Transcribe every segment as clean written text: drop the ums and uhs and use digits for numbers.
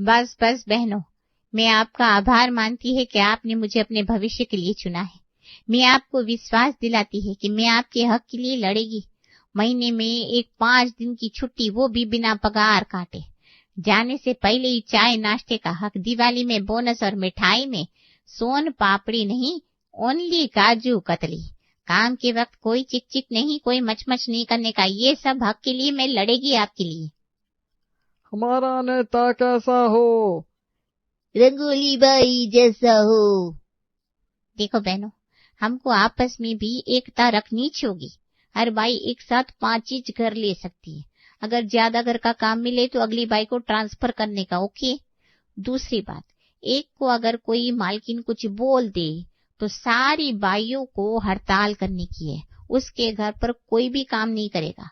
बस बस बहनों, मैं आपका आभार मानती है कि आपने मुझे अपने भविष्य के लिए चुना है। मैं आपको विश्वास दिलाती है कि मैं आपके हक के लिए लड़ेगी। महीने में एक 5 दिन की छुट्टी, वो भी बिना पगार काटे। जाने से पहले ही चाय नाश्ते का हक। दिवाली में बोनस और मिठाई में सोन पापड़ी नहीं, ओनली काजू कतली। काम के वक्त कोई चिक चिक नहीं, कोई मचमच नहीं करने का। ये सब हक के लिए मैं लड़ेगी आपके लिए। हमारा नेता कैसा हो? रंगोली बाई जैसा हो। देखो बहनों, हमको आपस में भी एकता रखनी होगी। हर बाई एक साथ 5 चीज कर ले सकती है। अगर ज्यादा घर का काम मिले तो अगली बाई को ट्रांसफर करने का, ओके। दूसरी बात, एक को अगर कोई मालकिन कुछ बोल दे तो सारी बाइयों को हड़ताल करने की है। उसके घर पर कोई भी काम नहीं करेगा।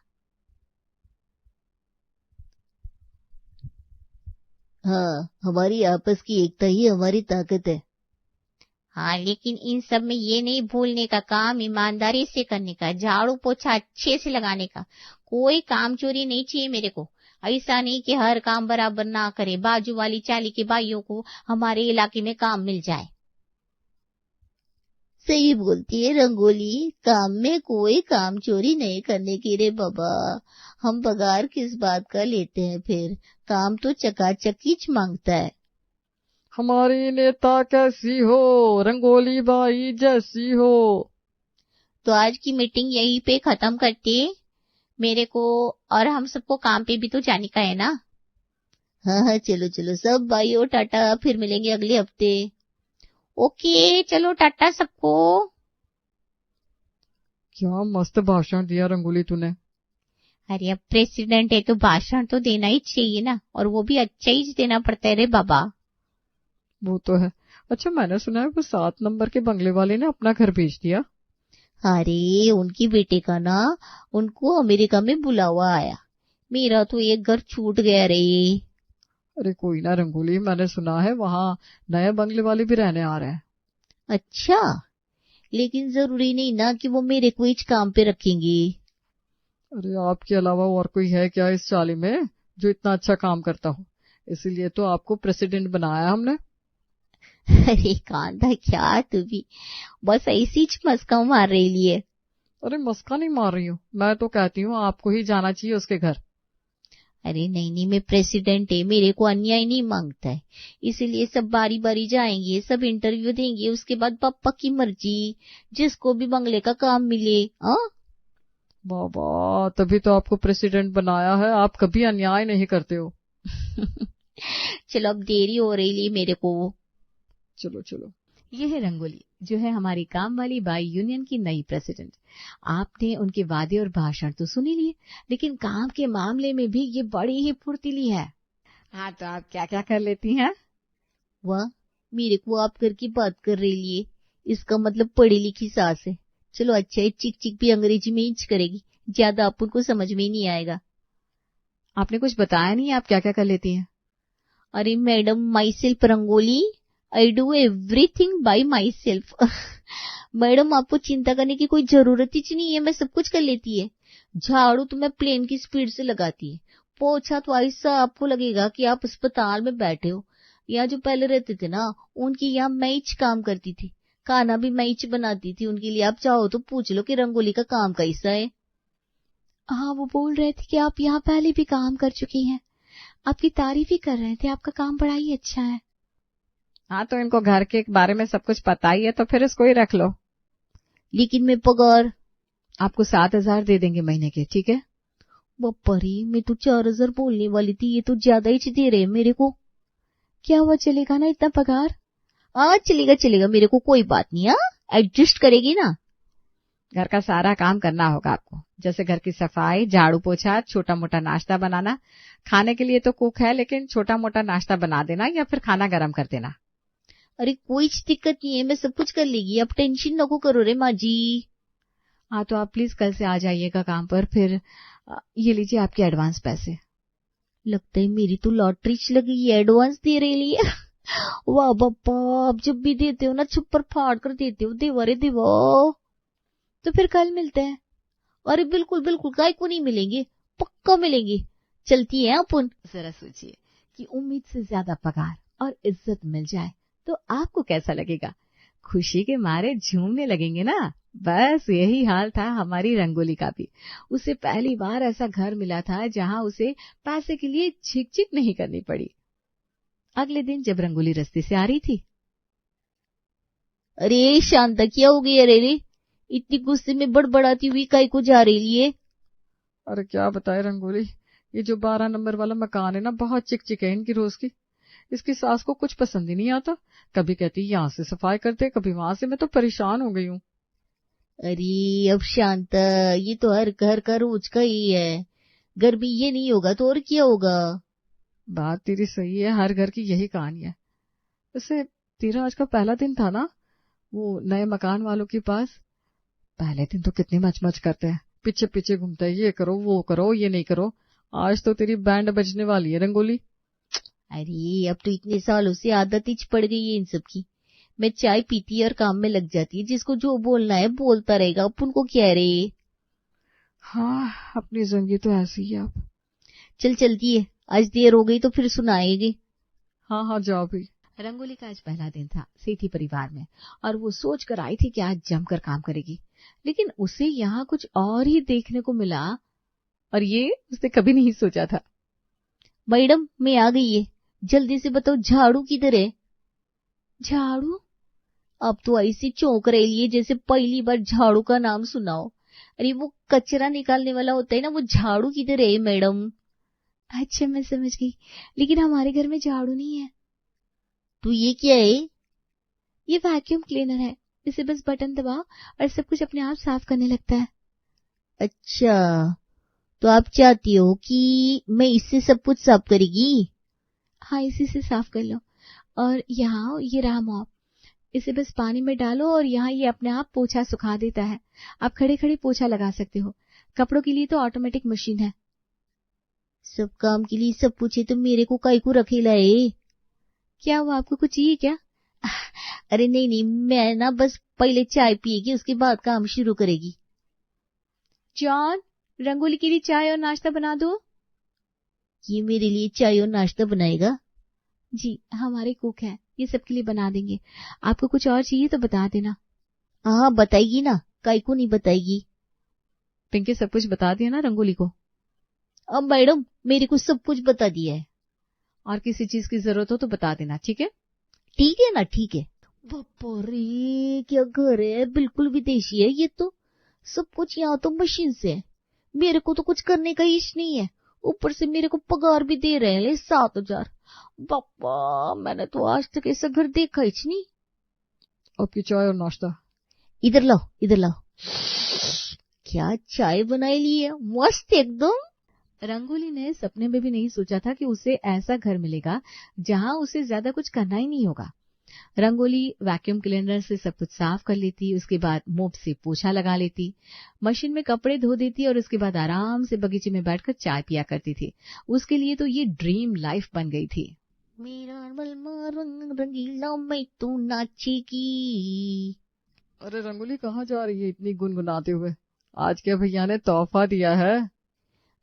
हाँ, हमारी आपस की एकता ही हमारी ताकत है। हाँ, लेकिन इन सब में ये नहीं भूलने का, काम ईमानदारी से करने का, झाड़ू पोछा अच्छे से लगाने का। कोई काम चोरी नहीं चाहिए मेरे को। ऐसा नहीं कि हर काम बराबर ना करे, बाजू वाली चाली के भाइयों को हमारे इलाके में काम मिल जाए। सही बोलती है रंगोली, काम में कोई काम चोरी नहीं करने की रे बाबा। हम पगार किस बात का लेते हैं, फिर काम तो चकाचकीच मांगता है। हमारी नेता कैसी हो? रंगोली बाई जैसी हो। तो आज की मीटिंग यहीं पे खत्म करते। मेरे को और हम सबको काम पे भी तो जाने का है ना। हाँ हाँ, चलो चलो सब भाइयों, टाटा, फिर मिलेंगे अगले हफ्ते। ओके, चलो टाटा सबको। क्या मस्त भाषण दिया रंगोली तूने। अरे अब प्रेसिडेंट है तो भाषण तो देना ही चाहिए ना, और वो भी अच्छा ही देना पड़ता है रे बाबा। वो तो है। अच्छा, मैंने सुना है वो 7 नंबर के बंगले वाले ने अपना घर बेच दिया। अरे उनकी बेटे का ना, उनको अमेरिका में बुलावा आया। मेरा तो एक घर छूट गया रे। अरे कोई ना रंगोली, मैंने सुना है वहाँ नए बंगले वाले भी रहने आ रहे हैं। अच्छा, लेकिन जरूरी नहीं ना कि वो मेरे को इस काम पे रखेंगे। अरे आपके अलावा और कोई है क्या इस चाली में जो इतना अच्छा काम करता हो? इसीलिए तो आपको प्रेसिडेंट बनाया हमने। अरे कांधा, क्या तू भी बस ऐसी च मस्का मार रही है। अरे मस्का नहीं मार रही हूँ, मैं तो कहती हूँ आपको ही जाना चाहिए उसके घर। अरे नहीं नहीं, मैं प्रेसिडेंट है, मेरे को अन्याय नहीं मांगता है। इसीलिए सब बारी बारी जाएंगे, सब इंटरव्यू देंगे, उसके बाद पापा की मर्जी, जिसको भी बंगले का काम मिले। हाँ, बाबा तभी तो आपको प्रेसिडेंट बनाया है, आप कभी अन्याय नहीं करते हो। चलो अब देरी हो रही है मेरे को। चलो चलो। ये है रंगोली, जो है हमारी काम वाली बाई यूनियन की नई प्रेसिडेंट। आपने उनके वादे और भाषण तो सुन ही लिए, लेकिन काम के मामले में भी ये बड़ी ही फुर्तीली है। हाँ, तो आप क्या क्या कर लेती हैं? वाह, मेरे को आप करके बात कर रही है, इसका मतलब पढ़ी लिखी सास है। चलो अच्छा है, चिक चिक भी अंग्रेजी में इंच करेगी, ज्यादा अपन को समझ में ही नहीं आएगा। आपने कुछ बताया नहीं, आप क्या क्या कर लेती हैं? अरे madam, my self rangoli, I do everything by my self. Madam, आपको चिंता करने की कोई जरूरत ही नहीं है, मैं सब कुछ कर लेती है। झाड़ू तो मैं प्लेन की स्पीड से लगाती है। पोछा तो ऐसा आपको लगेगा कि आप अस्पताल में बैठे हो। यहाँ जो पहले रहते थे ना, उनकी यहाँ मैच काम करती थी, खाना भी मैच बनाती थी उनके लिए। आप चाहो तो पूछ लो कि रंगोली का काम कैसा है। हाँ, वो बोल रहे थे कि आप यहाँ पहले भी काम कर चुकी हैं, आपकी तारीफ ही कर रहे थे, आपका काम बड़ा ही अच्छा है। हाँ, तो इनको घर के बारे में सब कुछ पता ही है, तो फिर इसको ही रख लो। लेकिन मैं पगार आपको 7,000 दे देंगे महीने के, ठीक है? बपरी, मैं तो 4,000 बोलने वाली थी, ये तो ज्यादा ही दे रहे हैं मेरे को। क्या हुआ, चलेगा ना इतना पगार? चलेगा चलेगा, मेरे को कोई बात नहीं। एडजस्ट करेगी ना। घर का सारा काम करना होगा आपको, जैसे घर की सफाई, झाड़ू पोछा, छोटा मोटा नाश्ता बनाना। खाने के लिए तो कुक है, लेकिन छोटा मोटा नाश्ता बना देना या फिर खाना गर्म कर देना। अरे कोई दिक्कत नहीं है, मैं सब कुछ कर लेगी, आप टेंशन नको करो रे माँ जी। हाँ, तो आप प्लीज कल से आ जाइएगा काम पर। फिर ये लीजिए आपके एडवांस पैसे। लगता है मेरी तो लॉटरी लगी, एडवांस दे रही है। वाह बापा, आप जब भी देते हो ना, छप्पर फाड़ कर देते हो, देवा रे देवा। तो फिर कल मिलते हैं। अरे बिल्कुल बिल्कुल, काय को नहीं मिलेंगे, पक्का मिलेंगे। चलती है अपन। जरा सोचिए कि उम्मीद से ज्यादा पगार और इज्जत मिल जाए तो आपको कैसा लगेगा? खुशी के मारे झूमने लगेंगे ना। बस यही हाल था हमारी रंगोली का भी। उसे पहली बार ऐसा घर मिला था जहां उसे पैसे के लिए झिकझिक नहीं करनी पड़ी। अगले दिन जब रंगोली रास्ते से आ रही थी, अरे शांता, क्या हो गया रे? इतनी गुस्से में बड़बड़ाती हुई काहे को जा रही है? अरे क्या बताए रंगोली, ये जो 12 नंबर वाला मकान है ना, बहुत चिकचिक है इनकी रोज की। इसकी सास को कुछ पसंद ही नहीं आता। कभी कहती यहाँ से सफाई करते, कभी वहां से। मैं तो परेशान हो गई हूँ। अरे अब शांता, ये तो हर घर का रोज का ही है। घर में ये नहीं होगा तो और क्या होगा? बात तेरी सही है, हर घर की यही कहानी है। वैसे तेरा आज का पहला दिन था ना वो नए मकान वालों के पास? पहले दिन तो कितनी मचमच करते हैं, पीछे पीछे घूमते हैं, ये करो वो करो ये नहीं करो। आज तो तेरी बैंड बजने वाली है रंगोली। अरे अब तो इतने सालों से आदत ही पड़ गई है इन सब की। मैं चाय पीती और काम में लग जाती है। जिसको जो बोलना है बोलता रहेगा, अपन को क्या रे। हाँ, अपनी जिंदगी तो ऐसी ही है अब। चल चलती है, आज देर हो गई तो फिर सुनाएगी। हाँ हाँ जाओ भी। रंगोली का आज पहला दिन था सेठी परिवार में और वो सोच कर आई थी कि आज जमकर काम करेगी, लेकिन उसे यहाँ कुछ और ही देखने को मिला और ये उसने कभी नहीं सोचा था। मैडम, मैं आ गई है, जल्दी से बताओ झाड़ू किधर है? झाड़ू? अब तो ऐसी चौंक रही है जैसे पहली बार झाड़ू का नाम सुनाओ। अरे वो कचरा निकालने वाला होता है ना, वो झाड़ू किधर है मैडम? अच्छा मैं समझ गई, लेकिन हमारे घर में झाड़ू नहीं है। तो ये क्या है? ये वैक्यूम क्लीनर है, इसे बस बटन दबाओ और सब कुछ अपने आप साफ करने लगता है। अच्छा, तो आप चाहती हो कि मैं इससे सब कुछ साफ करेगी? हाँ, इसी से साफ कर लो। और यहाँ ये रहा मॉप, इसे बस पानी में डालो और यहाँ ये अपने आप पोछा सुखा देता है। आप खड़े खड़े पोछा लगा सकते हो। कपड़ों के लिए तो ऑटोमेटिक मशीन है। सब काम के लिए सब पूछे तो मेरे को काहे को रखेला है? क्या वो आपको कुछ चाहिए क्या? अरे नहीं नहीं, मैं ना बस पहले चाय पिएगी, उसके बाद काम शुरू करेगी। जॉन, रंगोली के लिए चाय और नाश्ता बना दो। ये मेरे लिए चाय और नाश्ता बनाएगा? जी, हमारे कुक हैं, ये सबके लिए बना देंगे। आपको कुछ और चाहिए तो बता देना। हाँ बताएगी ना, काहे को नहीं बताएगी। पिंकी सब कुछ बता दिया ना रंगोली को? अब मैडम मेरे को सब कुछ बता दिया है। और किसी चीज की जरूरत हो तो बता देना, ठीक है? ठीक है ना, ठीक है। बापा रे, क्या घर है, बिल्कुल विदेशी है ये तो। सब कुछ यहाँ तो मशीन से है। मेरे को तो कुछ करने का इश नहीं है, ऊपर से मेरे को पगार भी दे रहे हैं 7,000। बापा, मैंने तो आज तक ऐसा घर देखा ही नहीं। आपकी चाय और नाश्ता। इधर लाओ, इधर लाओ। क्या चाय बनाई ली है, मस्त एकदम। रंगोली ने सपने में भी नहीं सोचा था कि उसे ऐसा घर मिलेगा जहां उसे ज्यादा कुछ करना ही नहीं होगा। रंगोली वैक्यूम क्लीनर से सब कुछ साफ कर लेती, उसके बाद मोप से पोछा लगा लेती, मशीन में कपड़े धो देती और उसके बाद आराम से बगीचे में बैठकर चाय पिया करती थी। उसके लिए तो ये ड्रीम लाइफ बन गई थी। मेरा बलमा रंग रंगीला, मैं तू नाचेगी। अरे रंगोली कहाँ जा रही है इतनी गुनगुनाते हुए? आज क्या भैया ने तोहफा दिया है?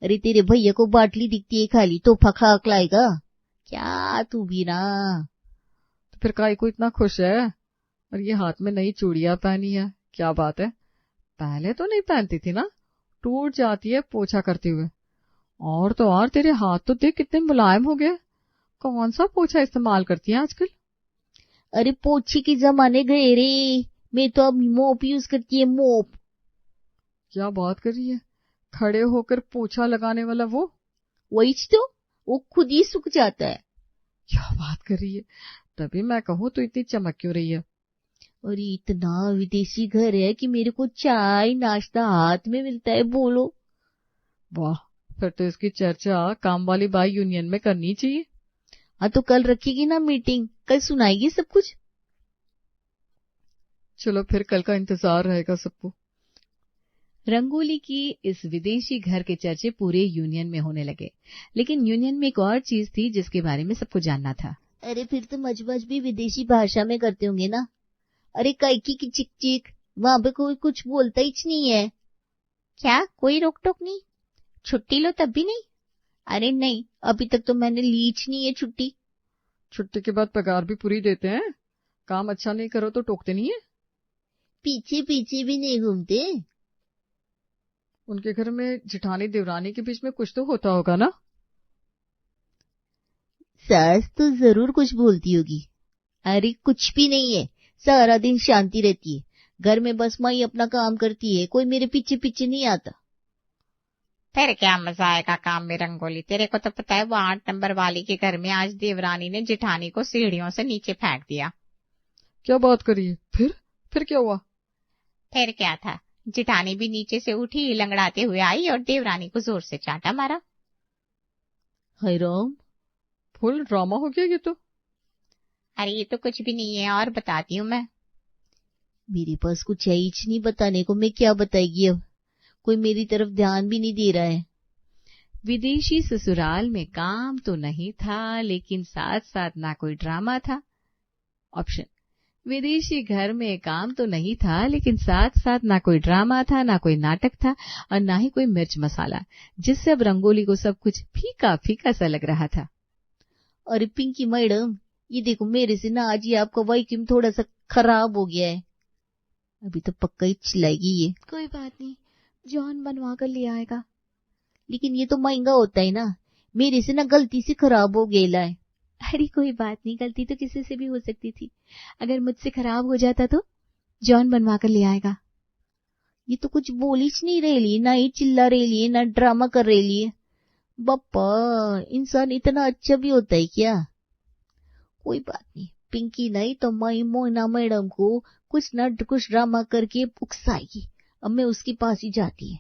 अरे तेरे भैया को बाटली दिखती है खाली, तोहफा खाक लाएगा क्या तू भी ना? तो फिर काहे को इतना खुश है? और ये हाथ में नई चूड़ियां पहनी है, क्या बात है? पहले तो नहीं पहनती थी ना, टूट जाती है पोछा करते हुए। और तो और तेरे हाथ तो देख कितने मुलायम हो गए। कौन सा पोछा इस्तेमाल करती है आजकल? अरे पोछे के जमाने गए रे, मैं तो अब मोप यूज करती है, मोप। क्या बात कर रही है? खड़े होकर पोछा लगाने वाला वो? वही तो, वो खुद ही सूख जाता है। क्या बात कर रही है? तभी मैं कहूँ तो इतनी चमक क्यों रही है? और इतना विदेशी घर है कि मेरे को चाय नाश्ता हाथ में मिलता है, बोलो। वाह, फिर तो इसकी चर्चा काम वाली बाई यूनियन में करनी चाहिए। हाँ तो कल रखेगी ना मीटिंग, कल सुनाएगी सब कुछ। चलो फिर कल का इंतजार रहेगा सबको। रंगोली की इस विदेशी घर के चर्चे पूरे यूनियन में होने लगे, लेकिन यूनियन में एक और चीज थी जिसके बारे में सबको जानना था। अरे फिर तो मजबज भी विदेशी भाषा में करते होंगे ना? अरे कैकी की चिक चिक, वहां पे कोई कुछ बोलता ही नहीं है क्या कोई रोक टोक नहीं? छुट्टी लो तब भी नहीं? अरे नहीं, अभी तक तो मैंने लीच नहीं है छुट्टी। छुट्टी के बाद पगार भी पूरी देते हैं। काम अच्छा नहीं करो तो टोकते नहीं है। पीछे पीछे भी नहीं घूमते। उनके घर में जिठानी देवरानी के बीच में कुछ तो होता होगा ना। सास तो जरूर कुछ बोलती होगी। अरे कुछ भी नहीं है, सारा दिन शांति रहती है। घर में बस माई अपना काम करती है, कोई मेरे पीछे पीछे नहीं आता। फिर क्या मजा आएगा काम में रंगोली। तेरे को तो पता है वो 8 नंबर वाली के घर में आज देवरानी ने जिठानी को सीढ़ियों से नीचे फेंक दिया। क्या बात करिए। फिर क्या हुआ। फिर क्या था, जिठानी भी नीचे से उठी, लंगड़ाते हुए आई और देवरानी को जोर से चाटा मारा। हाय राम, फुल ड्रामा हो गया ये तो। अरे ये तो कुछ भी नहीं है, और बताती हूँ मैं। मेरे पास कुछ है ही नहीं बताने को, मैं क्या बताएगी अब। कोई मेरी तरफ ध्यान भी नहीं दे रहा है। विदेशी ससुराल में काम तो नहीं था, लेकिन साथ साथ ना कोई ड्रामा था। ऑप्शन, विदेशी घर में काम तो नहीं था, लेकिन साथ साथ ना कोई ड्रामा था, ना कोई नाटक था, और ना ही कोई मिर्च मसाला, जिससे अब रंगोली को सब कुछ फीका फीका सा लग रहा था। अरे पिंकी मैडम, ये देखो मेरे से ना आज ये आपका वैक्यूम थोड़ा सा खराब हो गया है। अभी तो पक्का ही चिल्लाएगी ये। कोई बात नहीं, जॉन बनवा कर ले आएगा। लेकिन ये तो महंगा होता है ना, मेरे से ना गलती से खराब हो गया है। अरे कोई बात नहीं, गलती तो किसी से भी हो सकती थी। अगर मुझसे खराब हो जाता तो जॉन बनवा कर ले आएगा। ये तो कुछ बोल ही नहीं रही, ना ही चिल्ला रही है, ना ड्रामा कर रही है। बप्पा, इंसान इतना अच्छा भी होता है क्या। कोई बात नहीं, पिंकी नहीं तो मैं मोना मैडम को कुछ ना कुछ ड्रामा करके उकसाएगी। अब मैं उसके पास ही जाती है।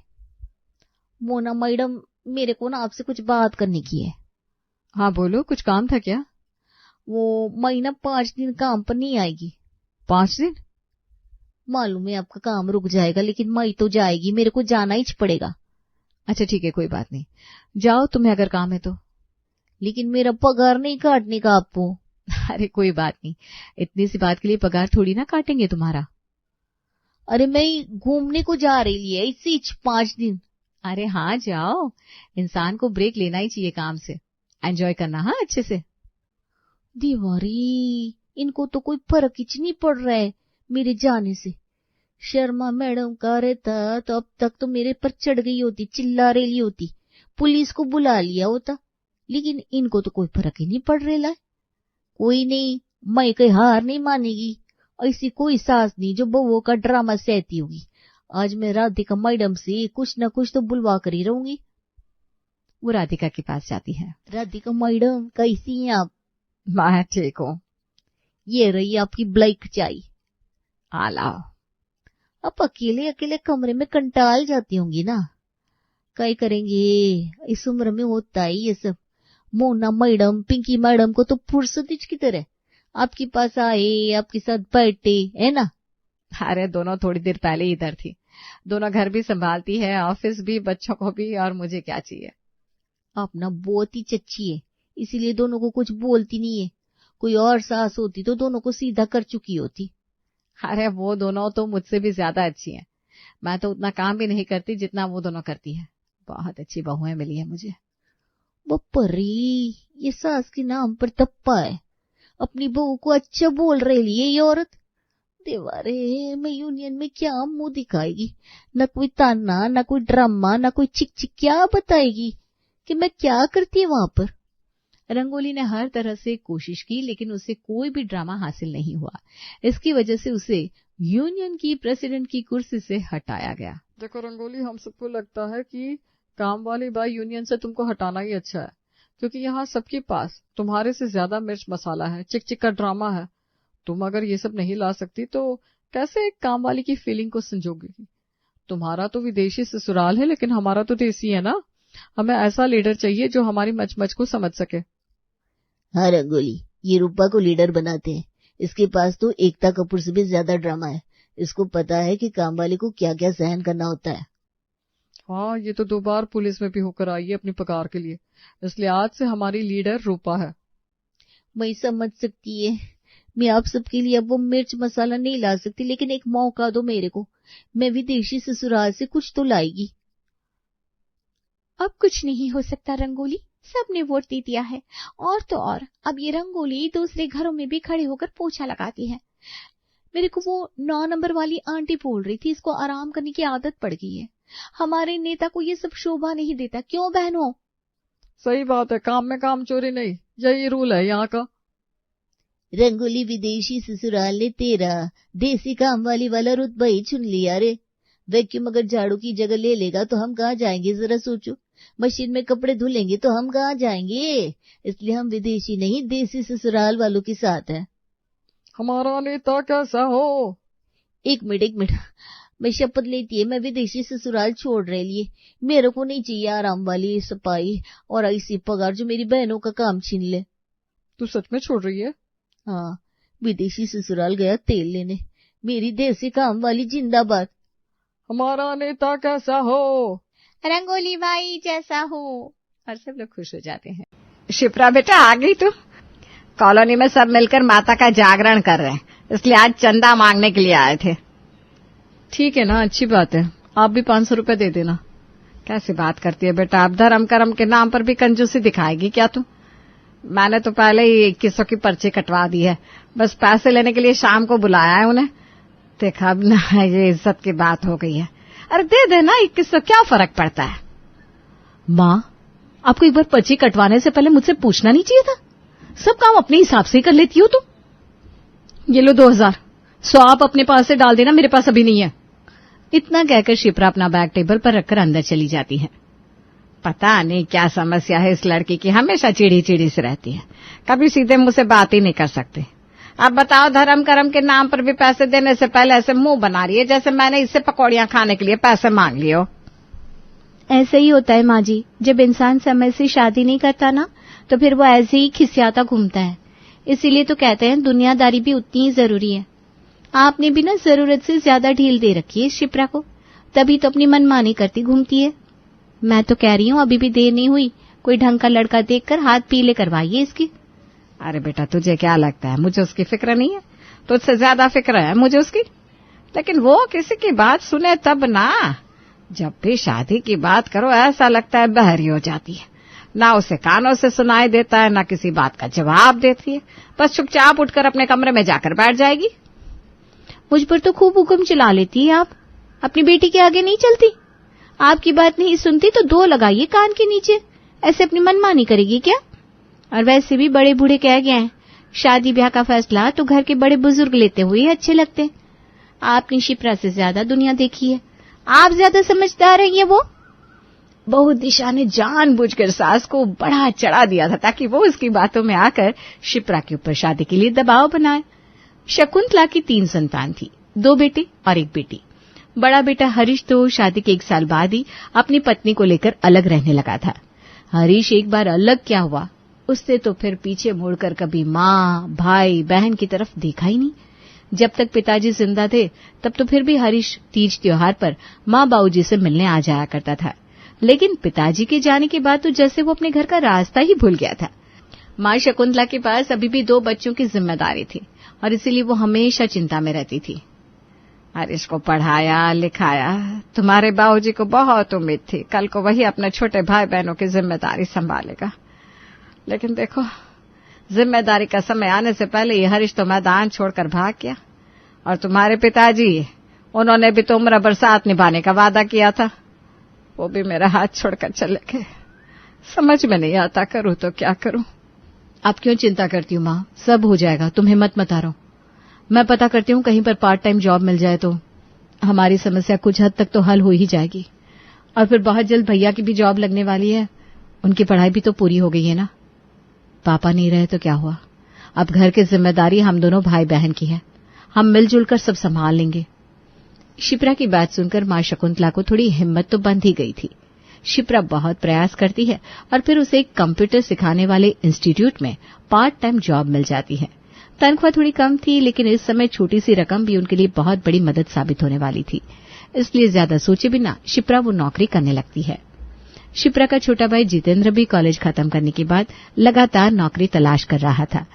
मोना मैडम, मेरे को ना आपसे कुछ बात करने की है। हाँ बोलो, कुछ काम था क्या। वो महीना 5 दिन काम पर नहीं आएगी। 5 दिन। मालूम है आपका काम रुक जाएगा, लेकिन मई तो जाएगी, मेरे को जाना ही पड़ेगा। अच्छा ठीक है, कोई बात नहीं, जाओ तुम्हें अगर काम है तो। लेकिन मेरा पगार नहीं काटने का आपको। अरे कोई बात नहीं, इतनी सी बात के लिए पगार थोड़ी ना काटेंगे तुम्हारा। अरे मैं घूमने को जा रही है इसी 5 दिन। अरे हाँ जाओ, इंसान को ब्रेक लेना ही चाहिए काम से। एंजॉय करना हाँ अच्छे से। दीवारी, इनको तो कोई फर्क ही नहीं पड़ रहा है मेरे जाने से। शर्मा मैडम का रहता तो अब तक तो मेरे पर चढ़ गई होती, चिल्ला रही होती, पुलिस को बुला लिया होता। लेकिन इनको तो कोई फर्क ही नहीं पड़ रहा है। कोई नहीं, मैं कहीं हार नहीं मानेगी। ऐसी कोई सास नहीं जो बहुओं का ड्रामा सहती होगी। आज मैं राधिका मैडम से कुछ न कुछ तो बुलवा कर ही रहूंगी। वो राधिका के पास जाती है। राधिका मैडम, कैसी हैं आप। मैं ठीक हूँ। ये रही आपकी ब्लैक चाय। आ लाओ। आप अकेले अकेले कमरे में कंटाल जाती होंगी ना। क्या करेंगे, इस उम्र में होता है ये सब। मोना मैडम, पिंकी मैडम को तो फुर्सत की तरह आपके पास आए, आपके साथ बैठे, है ना। अरे दोनों थोड़ी देर पहले इधर थी। दोनों घर भी संभालती है, ऑफिस भी, बच्चों को भी, और मुझे क्या चाहिए। आप ना बहुत ही चच्ची है, इसीलिए दोनों को कुछ बोलती नहीं है। कोई और सास होती तो दोनों को सीधा कर चुकी होती। अरे वो दोनों तो मुझसे भी ज्यादा अच्छी हैं। मैं तो उतना काम भी नहीं करती जितना वो दोनों करती है। बहुत अच्छी बहुएं मिली है मुझे। वो परी, ये सास के नाम पर तप्पा है। अपनी बहू को अच्छा बोल रही है ये औरत। देवारे, मैं यूनियन में क्या मुंह दिखाएगी। न कोई ताना, न कोई ड्रामा, न कोई चिक चिक, क्या बताएगी कि मैं क्या करती है वहां पर। रंगोली ने हर तरह से कोशिश की, लेकिन उसे कोई भी ड्रामा हासिल नहीं हुआ। इसकी वजह से उसे यूनियन की प्रेसिडेंट की कुर्सी से हटाया गया। देखो रंगोली, हम सबको लगता है कि काम वाली बाई यूनियन से तुमको हटाना ही अच्छा है, क्योंकि यहाँ सबके पास तुम्हारे से ज्यादा मिर्च मसाला है, चिक चिक का ड्रामा है। तुम अगर ये सब नहीं ला सकती तो कैसे एक काम वाली की फीलिंग को संजोगेगी। तुम्हारा तो विदेशी ससुराल है, लेकिन हमारा तो देसी है ना। हमें ऐसा लीडर चाहिए जो हमारी मच को समझ सके। हाँ रंगोली, ये रूपा को लीडर बनाते हैं। इसके पास तो एकता कपूर से भी ज्यादा ड्रामा है। इसको पता है कि काम वाले को क्या क्या सहन करना होता है। हाँ, ये तो 2 बार पुलिस में भी होकर आई है अपनी पगार के लिए, इसलिए आज से हमारी लीडर रूपा है। मैं समझ सकती है, मैं आप सबके लिए अब वो मिर्च मसाला नहीं ला सकती, लेकिन एक मौका दो मेरे को। मैं विदेशी ससुराल से कुछ तो लाएगी। अब कुछ नहीं हो सकता रंगोली, सबने वोट दे दिया है। और तो और अब ये रंगोली दूसरे घरों में भी खड़े होकर पोछा लगाती है। मेरे को वो 9 नंबर वाली आंटी बोल रही थी इसको आराम करने की आदत पड़ गई है। हमारे नेता को ये सब शोभा नहीं देता, क्यों बहनों? सही बात है, काम में काम चोरी नहीं, यही रूल है यहाँ का। रंगोली, विदेशी ससुराल ने तेरा देसी काम वाली वाला रुतबा ही चुन लिया रे। वैक्यूम अगर झाड़ू की जगह ले लेगा तो हम कहाँ जाएंगे, जरा सोचो। मशीन में कपड़े धुलेंगे तो हम कहाँ जाएंगे। इसलिए हम विदेशी नहीं, देसी ससुराल वालों के साथ है। हमारा नेता कैसा हो? एक मिनट, मैं शपथ लेती है, मैं विदेशी ससुराल छोड़ रहे लिए। मेरे को नहीं चाहिए आराम वाली सफाई और ऐसी पगार जो मेरी बहनों का काम छीन ले। तू सच में छोड़ रही है? हाँ, विदेशी ससुराल गया तेल लेने, मेरी देसी काम वाली जिंदाबाद। हमारा नेता कैसा हो? रंगोली बाई जैसा हो। और सब लोग खुश हो जाते हैं। शिप्रा बेटा आ गई तू? कॉलोनी में सब मिलकर माता का जागरण कर रहे हैं, इसलिए आज चंदा मांगने के लिए आए थे। ठीक है ना, अच्छी बात है। आप भी 500 रुपए दे देना। कैसी बात करती है बेटा, अब धर्म कर्म के नाम पर भी कंजूसी दिखाएगी क्या तू? मैंने तो पहले ही 2100 की पर्ची कटवा दी है, बस पैसे लेने के लिए शाम को बुलाया है उन्हें। देखा, अब ना ये इज्जत की बात हो गई है। अरे दे देना 2100, क्या फर्क पड़ता है? माँ, आपको एक बार पर्ची कटवाने से पहले मुझसे पूछना नहीं चाहिए था? सब काम अपने हिसाब से ही कर लेती हो तुम। ये लो 2000, 100 आप अपने पास से डाल देना, मेरे पास अभी नहीं है। इतना कहकर शिप्रा अपना बैग टेबल पर रखकर अंदर चली जाती है। पता नहीं क्या समस्या है इस लड़की की, हमेशा चिड़ी चिड़ी से रहती है, कभी सीधे मुंह से बात ही नहीं कर सकती। अब बताओ, धर्म कर्म के नाम पर भी पैसे देने से पहले ऐसे मुंह बना रही है जैसे मैंने इससे पकौड़ियां खाने के लिए पैसे मांग लिए हो। ऐसे ही होता है माँ जी, जब इंसान समय से शादी नहीं करता ना तो फिर वो ऐसे ही खिसियाता घूमता है। इसीलिए तो कहते हैं दुनियादारी भी उतनी ही जरूरी है। आपने भी ना जरूरत से ज्यादा ढील दे रखी है शिप्रा को, तभी तो अपनी मनमानी करती घूमती है। मैं तो कह रही हूँ अभी भी देर नहीं हुई, कोई ढंग का लड़का देखकर हाथ पीले करवाइए इसकी। अरे बेटा, तुझे क्या लगता है मुझे उसकी फिक्र नहीं है? तुझसे ज्यादा फिक्र है मुझे उसकी। लेकिन वो किसी की बात सुने तब ना। जब भी शादी की बात करो ऐसा लगता है बहरी हो जाती है, ना उसे कानों से सुनाई देता है ना किसी बात का जवाब देती है, बस चुपचाप उठकर अपने कमरे में जाकर बैठ जाएगी। मुझ पर तो खूब हुक्म चला लेती है आप, अपनी बेटी के आगे नहीं चलती। आपकी बात नहीं सुनती तो 2 लगाइए कान के नीचे, ऐसे अपनी मनमानी करेगी क्या? और वैसे भी बड़े बूढ़े कह गए हैं, शादी ब्याह का फैसला तो घर के बड़े बुजुर्ग लेते हुए अच्छे लगते हैं। आपने शिप्रा से ज्यादा दुनिया देखी है, आप ज्यादा समझदार हैं। ये वो बहू दिशा ने जानबूझकर सास को बड़ा चढ़ा दिया था ताकि वो उसकी बातों में आकर शिप्रा के ऊपर शादी के लिए दबाव बनाए। शकुंतला की 3 संतान थी, 2 बेटे और 1 बेटी। बड़ा बेटा हरीश तो शादी के 1 साल बाद ही अपनी पत्नी को लेकर अलग रहने लगा था। हरीश एक बार अलग क्या हुआ, उससे तो फिर पीछे मुड़कर कभी माँ, भाई, बहन की तरफ देखा ही नहीं। जब तक पिताजी जिंदा थे तब तो फिर भी हरीश तीज त्योहार पर माँ बाबूजी से मिलने आ जाया करता था, लेकिन पिताजी के जाने के बाद तो जैसे वो अपने घर का रास्ता ही भूल गया था। माँ शकुंतला के पास अभी भी 2 बच्चों की जिम्मेदारी थी और इसीलिए वो हमेशा चिंता में रहती थी। हरीश को पढ़ाया लिखाया, तुम्हारे बाबूजी को बहुत उम्मीद थी कल को वही अपने छोटे भाई बहनों की जिम्मेदारी संभालेगा। लेकिन देखो, जिम्मेदारी का समय आने से पहले ये हरीश तो मैदान छोड़कर भाग गया। और तुम्हारे पिताजी, उन्होंने भी तो उम्र बरसात निभाने का वादा किया था, वो भी मेरा हाथ छोड़कर चले गए। समझ में नहीं आता, करूं तो क्या करूं। आप क्यों चिंता करती हूँ माँ, सब हो जाएगा, तुम हिम्मत मत हारो। मैं पता करती हूँ कहीं पर पार्ट टाइम जॉब मिल जाए तो हमारी समस्या कुछ हद तक तो हल हो ही जाएगी। और फिर बहुत जल्द भैया की भी जॉब लगने वाली है, उनकी पढ़ाई भी तो पूरी हो गई है ना। पापा नहीं रहे तो क्या हुआ, अब घर की जिम्मेदारी हम दोनों भाई बहन की है, हम मिलजुल कर सब संभाल लेंगे। शिप्रा की बात सुनकर माँ शकुंतला को थोड़ी हिम्मत तो बंध ही गई थी। शिप्रा बहुत प्रयास करती है और फिर उसे एक कंप्यूटर सिखाने वाले इंस्टीट्यूट में पार्ट टाइम जॉब मिल जाती है। तनख्वाह थोड़ी कम थी, लेकिन इस समय छोटी सी रकम भी उनके लिए बहुत बड़ी मदद साबित होने वाली थी, इसलिए ज्यादा सोचे बिना शिप्रा वो नौकरी करने लगती है। शिप्रा का छोटा भाई जितेंद्र भी कॉलेज खत्म करने के बाद लगातार नौकरी तलाश कर रहा था।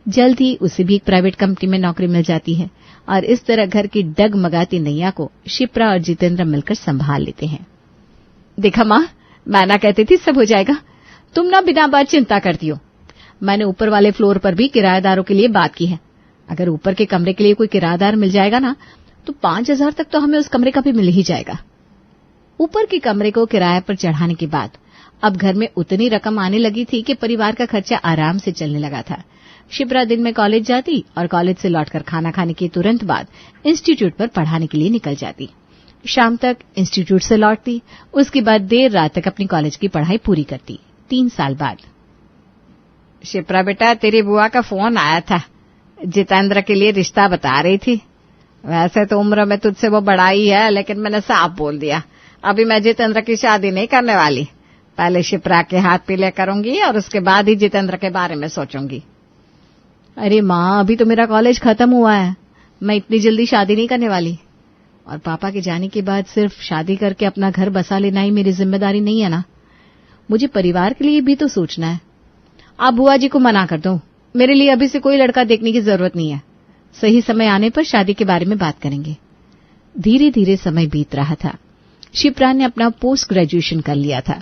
जल्द ही उसे भी एक प्राइवेट कंपनी में नौकरी मिल जाती है और इस तरह घर की डगमगाती नैया को शिप्रा और जितेंद्र मिलकर संभाल लेते हैं। देखा माँ, मैं ना कहती थी सब हो जाएगा, तुम ना बिना बात चिंता करती हो। मैंने ऊपर वाले फ्लोर पर भी किराएदारों के लिए बात की है। अगर ऊपर के कमरे के लिए कोई किराएदार मिल जाएगा ना तो 5,000 तक तो हमें उस कमरे का भी मिल ही जाएगा। ऊपर के कमरे को किराए पर चढ़ाने के बाद अब घर में उतनी रकम आने लगी थी कि परिवार का खर्चा आराम से चलने लगा था। शिप्रा दिन में कॉलेज जाती और कॉलेज से लौटकर खाना खाने के तुरंत बाद इंस्टीट्यूट पर पढ़ाने के लिए निकल जाती। शाम तक इंस्टीट्यूट से लौटती, उसके बाद देर रात तक अपनी कॉलेज की पढ़ाई पूरी करती। 3 साल बाद शिप्रा बेटा, तेरी बुआ का फोन आया था, जितेंद्र के लिए रिश्ता बता रही थी। वैसे तो उम्र में तुझसे वो बड़ा ही है, लेकिन मैंने साफ बोल दिया अभी मैं जितेंद्र की शादी नहीं करने वाली। पहले शिप्रा के हाथ पीले करूंगी और उसके बाद ही जितेंद्र के बारे में सोचूंगी। अरे माँ, अभी तो मेरा कॉलेज खत्म हुआ है, मैं इतनी जल्दी शादी नहीं करने वाली। और पापा के जाने के बाद सिर्फ शादी करके अपना घर बसा लेना ही मेरी जिम्मेदारी नहीं है ना, मुझे परिवार के लिए भी तो सोचना है। आप बुआ जी को मना कर दो, मेरे लिए अभी से कोई लड़का देखने की जरूरत नहीं है। सही समय आने पर शादी के बारे में बात करेंगे। धीरे धीरे समय बीत रहा था। शिप्रा ने अपना पोस्ट ग्रेजुएशन कर लिया था।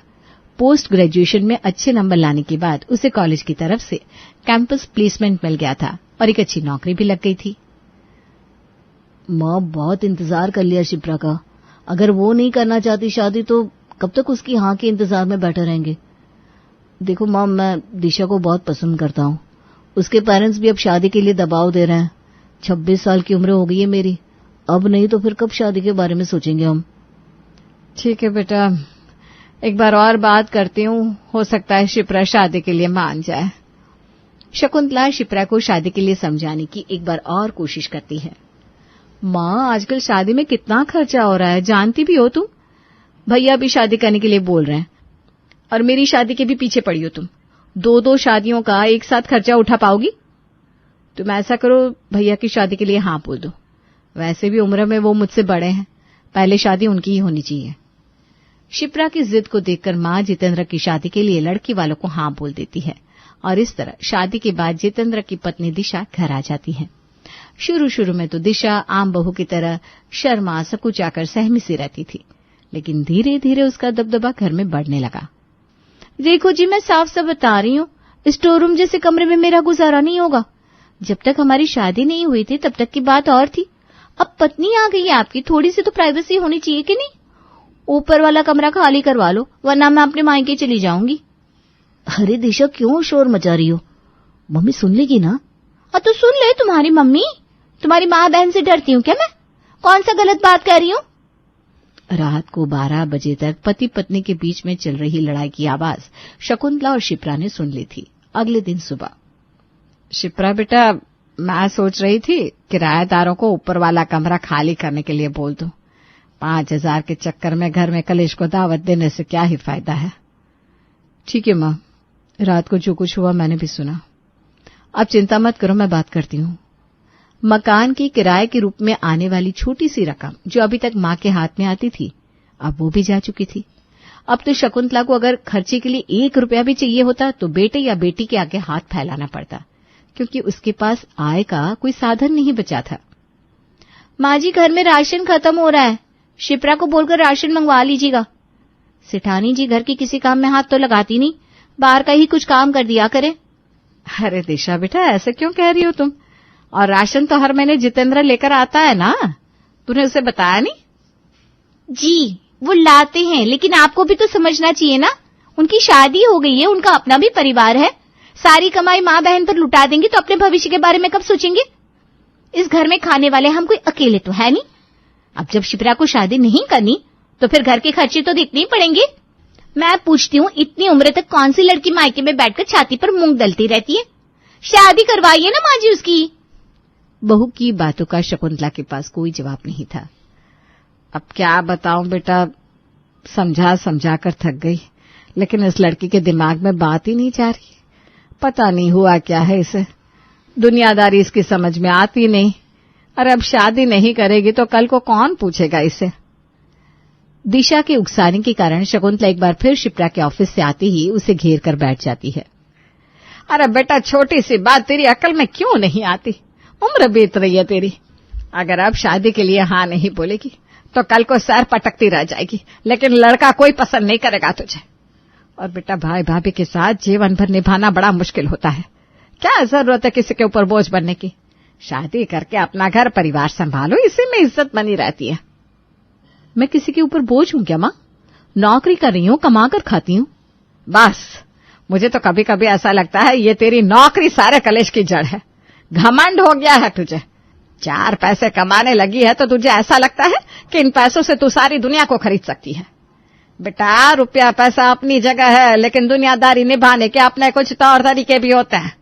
पोस्ट ग्रेजुएशन में अच्छे नंबर लाने के बाद उसे कॉलेज की तरफ से कैंपस प्लेसमेंट मिल गया था और एक अच्छी नौकरी भी लग गई थी। माँ, बहुत इंतजार कर लिया शिप्रा का। अगर वो नहीं करना चाहती शादी तो कब तक उसकी हाँ के इंतजार में बैठे रहेंगे। देखो माँ, मैं दिशा को बहुत पसंद करता हूँ। उसके पेरेंट्स भी अब शादी के लिए दबाव दे रहे हैं। 26 साल की उम्र हो गई है मेरी, अब नहीं तो फिर कब शादी के बारे में सोचेंगे हम। ठीक है बेटा, एक बार और बात करती हूँ, हो सकता है शिप्रा शादी के लिए मान जाए। शकुंतला शिप्रा को शादी के लिए समझाने की एक बार और कोशिश करती है। माँ, आजकल शादी में कितना खर्चा हो रहा है, जानती भी हो तुम। भैया भी शादी करने के लिए बोल रहे हैं और मेरी शादी के भी पीछे पड़ी हो तुम। 2 शादियों का एक साथ खर्चा उठा पाओगी? तुम ऐसा करो, भैया की शादी के लिए हाँ बोल दो। वैसे भी उम्र में वो मुझसे बड़े हैं, पहले शादी उनकी ही होनी चाहिए। शिप्रा की जिद को देखकर माँ जितेंद्र की शादी के लिए लड़की वालों को हाँ बोल देती है और इस तरह शादी के बाद जितेंद्र की पत्नी दिशा घर आ जाती है। शुरू में तो दिशा आम बहू की तरह शर्मा सकुचाकर सहमी सी रहती थी, लेकिन धीरे धीरे उसका दबदबा घर में बढ़ने लगा। देखो जी, मैं साफ साफ बता रही हूँ, स्टोर रूम जैसे कमरे में मेरा गुजारा नहीं होगा। जब तक हमारी शादी नहीं हुई थी तब तक की बात और थी। अब पत्नी आ गई है आपकी, थोड़ी सी तो प्राइवेसी होनी चाहिए कि नहीं? ऊपर वाला कमरा खाली करवा लो, वरना मैं अपने मायके चली जाऊंगी। अरे दिशा, क्यों शोर मचा रही हो? मम्मी सुन लेगी ना। तो सुन ले, तुम्हारी मम्मी। तुम्हारी माँ बहन से डरती हूँ क्या मैं? कौन सा गलत बात कर रही हूँ? रात को 12 बजे तक पति पत्नी के बीच में चल रही लड़ाई की आवाज शकुंतला और शिप्रा ने सुन ली थी। अगले दिन सुबह, शिप्रा बेटा, मैं सोच रही थी किराएदारों को ऊपर वाला कमरा खाली करने के लिए बोल दूं। 5,000 के चक्कर में घर में कलेश को दावत देने से क्या ही फायदा है। ठीक है माँ, रात को जो कुछ हुआ मैंने भी सुना। अब चिंता मत करो, मैं बात करती हूँ। मकान की किराए के रूप में आने वाली छोटी सी रकम जो अभी तक माँ के हाथ में आती थी, अब वो भी जा चुकी थी। अब तो शकुंतला को अगर खर्चे के लिए 1 रुपया भी चाहिए होता तो बेटे या बेटी के आगे हाथ फैलाना पड़ता, क्योंकि उसके पास आय का कोई साधन नहीं बचा था। माँ जी, घर में राशन खत्म हो रहा है, शिप्रा को बोलकर राशन मंगवा लीजिएगा। सेठानी जी घर के किसी काम में हाथ तो लगाती नहीं, बाहर का ही कुछ काम कर दिया करे। अरे दिशा बेटा, ऐसे क्यों कह रही हो तुम? और राशन तो हर महीने जितेंद्र लेकर आता है ना, तूने उसे बताया नहीं? जी, वो लाते हैं, लेकिन आपको भी तो समझना चाहिए ना, उनकी शादी हो गई है, उनका अपना भी परिवार है। सारी कमाई माँ बहन पर लुटा देंगे तो अपने भविष्य के बारे में कब सोचेंगे? इस घर में खाने वाले हम कोई अकेले तो है नहीं। अब जब शिप्रा को शादी नहीं करनी तो फिर घर के खर्चे तो देखने ही पड़ेंगे। मैं पूछती हूँ, इतनी उम्र तक कौन सी लड़की मायके में बैठकर छाती पर मूंग दलती रहती है? शादी करवाइए ना माँ जी उसकी। बहू की बातों का शकुंतला के पास कोई जवाब नहीं था। अब क्या बताऊं बेटा, समझा कर थक गई, लेकिन इस लड़की के दिमाग में बात ही नहीं जा रही। पता नहीं हुआ क्या है इसे, दुनियादारी इसकी समझ में आती नहीं। और अब शादी नहीं करेगी तो कल को कौन पूछेगा इसे? दिशा के उकसाने के कारण शकुंतला एक बार फिर शिप्रा के ऑफिस से आते ही उसे घेर कर बैठ जाती है। अरे बेटा, छोटी सी बात तेरी अकल में क्यों नहीं आती? उम्र बीत रही है तेरी। अगर अब शादी के लिए हाँ नहीं बोलेगी तो कल को सर पटकती रह जाएगी, लेकिन लड़का कोई पसंद नहीं करेगा तुझे। और बेटा भाई भाभी के साथ जीवन भर निभाना बड़ा मुश्किल होता है। क्या जरूरत है किसी के ऊपर बोझ बनने की? शादी करके अपना घर परिवार संभालो, इसी में इज्जत बनी रहती है। मैं किसी के ऊपर बोझ हूं क्या माँ? नौकरी कर रही हूँ, कमा कर खाती हूँ। बस मुझे तो कभी कभी ऐसा लगता है ये तेरी नौकरी सारे कलेश की जड़ है। घमंड हो गया है तुझे। 4 पैसे कमाने लगी है तो तुझे ऐसा लगता है कि इन पैसों से तू सारी दुनिया को खरीद सकती है। बेटा रुपया पैसा अपनी जगह है, लेकिन दुनियादारी निभाने के अपने कुछ तौर तरीके भी होते हैं।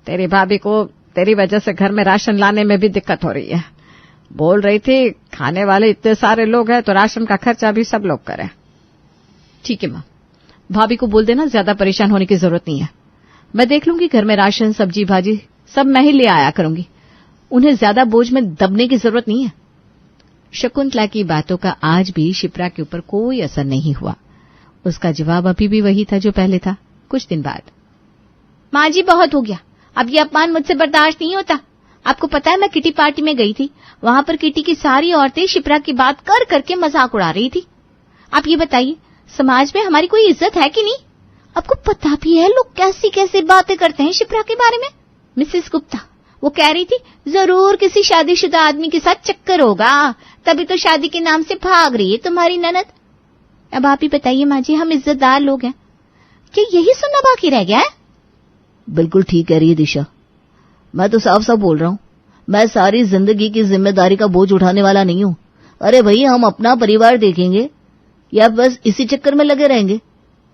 तेरी भाभी को तेरी वजह से घर में राशन लाने में भी दिक्कत हो रही है। बोल रही थी खाने वाले इतने सारे लोग हैं तो राशन का खर्चा भी सब लोग करें। ठीक है माँ, भाभी को बोल देना ज्यादा परेशान होने की जरूरत नहीं है। मैं देख लूंगी घर में राशन सब्जी भाजी सब मैं ही ले आया करूंगी। उन्हें ज्यादा बोझ में दबने की जरूरत नहीं है। शकुंतला की बातों का आज भी शिप्रा के ऊपर कोई असर नहीं हुआ। उसका जवाब अभी भी वही था जो पहले था। कुछ दिन बाद, माँ जी बहुत हो गया, अब ये अपमान मुझसे बर्दाश्त नहीं होता। आपको पता है मैं किटी पार्टी में गई थी, वहां पर किटी की सारी औरतें शिप्रा की बात कर करके मजाक उड़ा रही थी। आप ये बताइए समाज में हमारी कोई इज्जत है कि नहीं? आपको पता भी है लोग कैसी कैसी बातें करते हैं शिप्रा के बारे में। मिसेस गुप्ता वो कह रही थी जरूर किसी शादीशुदा आदमी के साथ चक्कर होगा, तभी तो शादी के नाम से भाग रही है तुम्हारी ननद। अब आप ही बताइए माँ जी, हम इज्जतदार लोग हैं, क्या यही सुनना बाकी रह गया है? बिल्कुल ठीक कह रही है दिशा। मैं तो साफ साफ बोल रहा हूँ, मैं सारी जिंदगी की जिम्मेदारी का बोझ उठाने वाला नहीं हूँ। अरे भाई हम अपना परिवार देखेंगे या बस इसी चक्कर में लगे रहेंगे?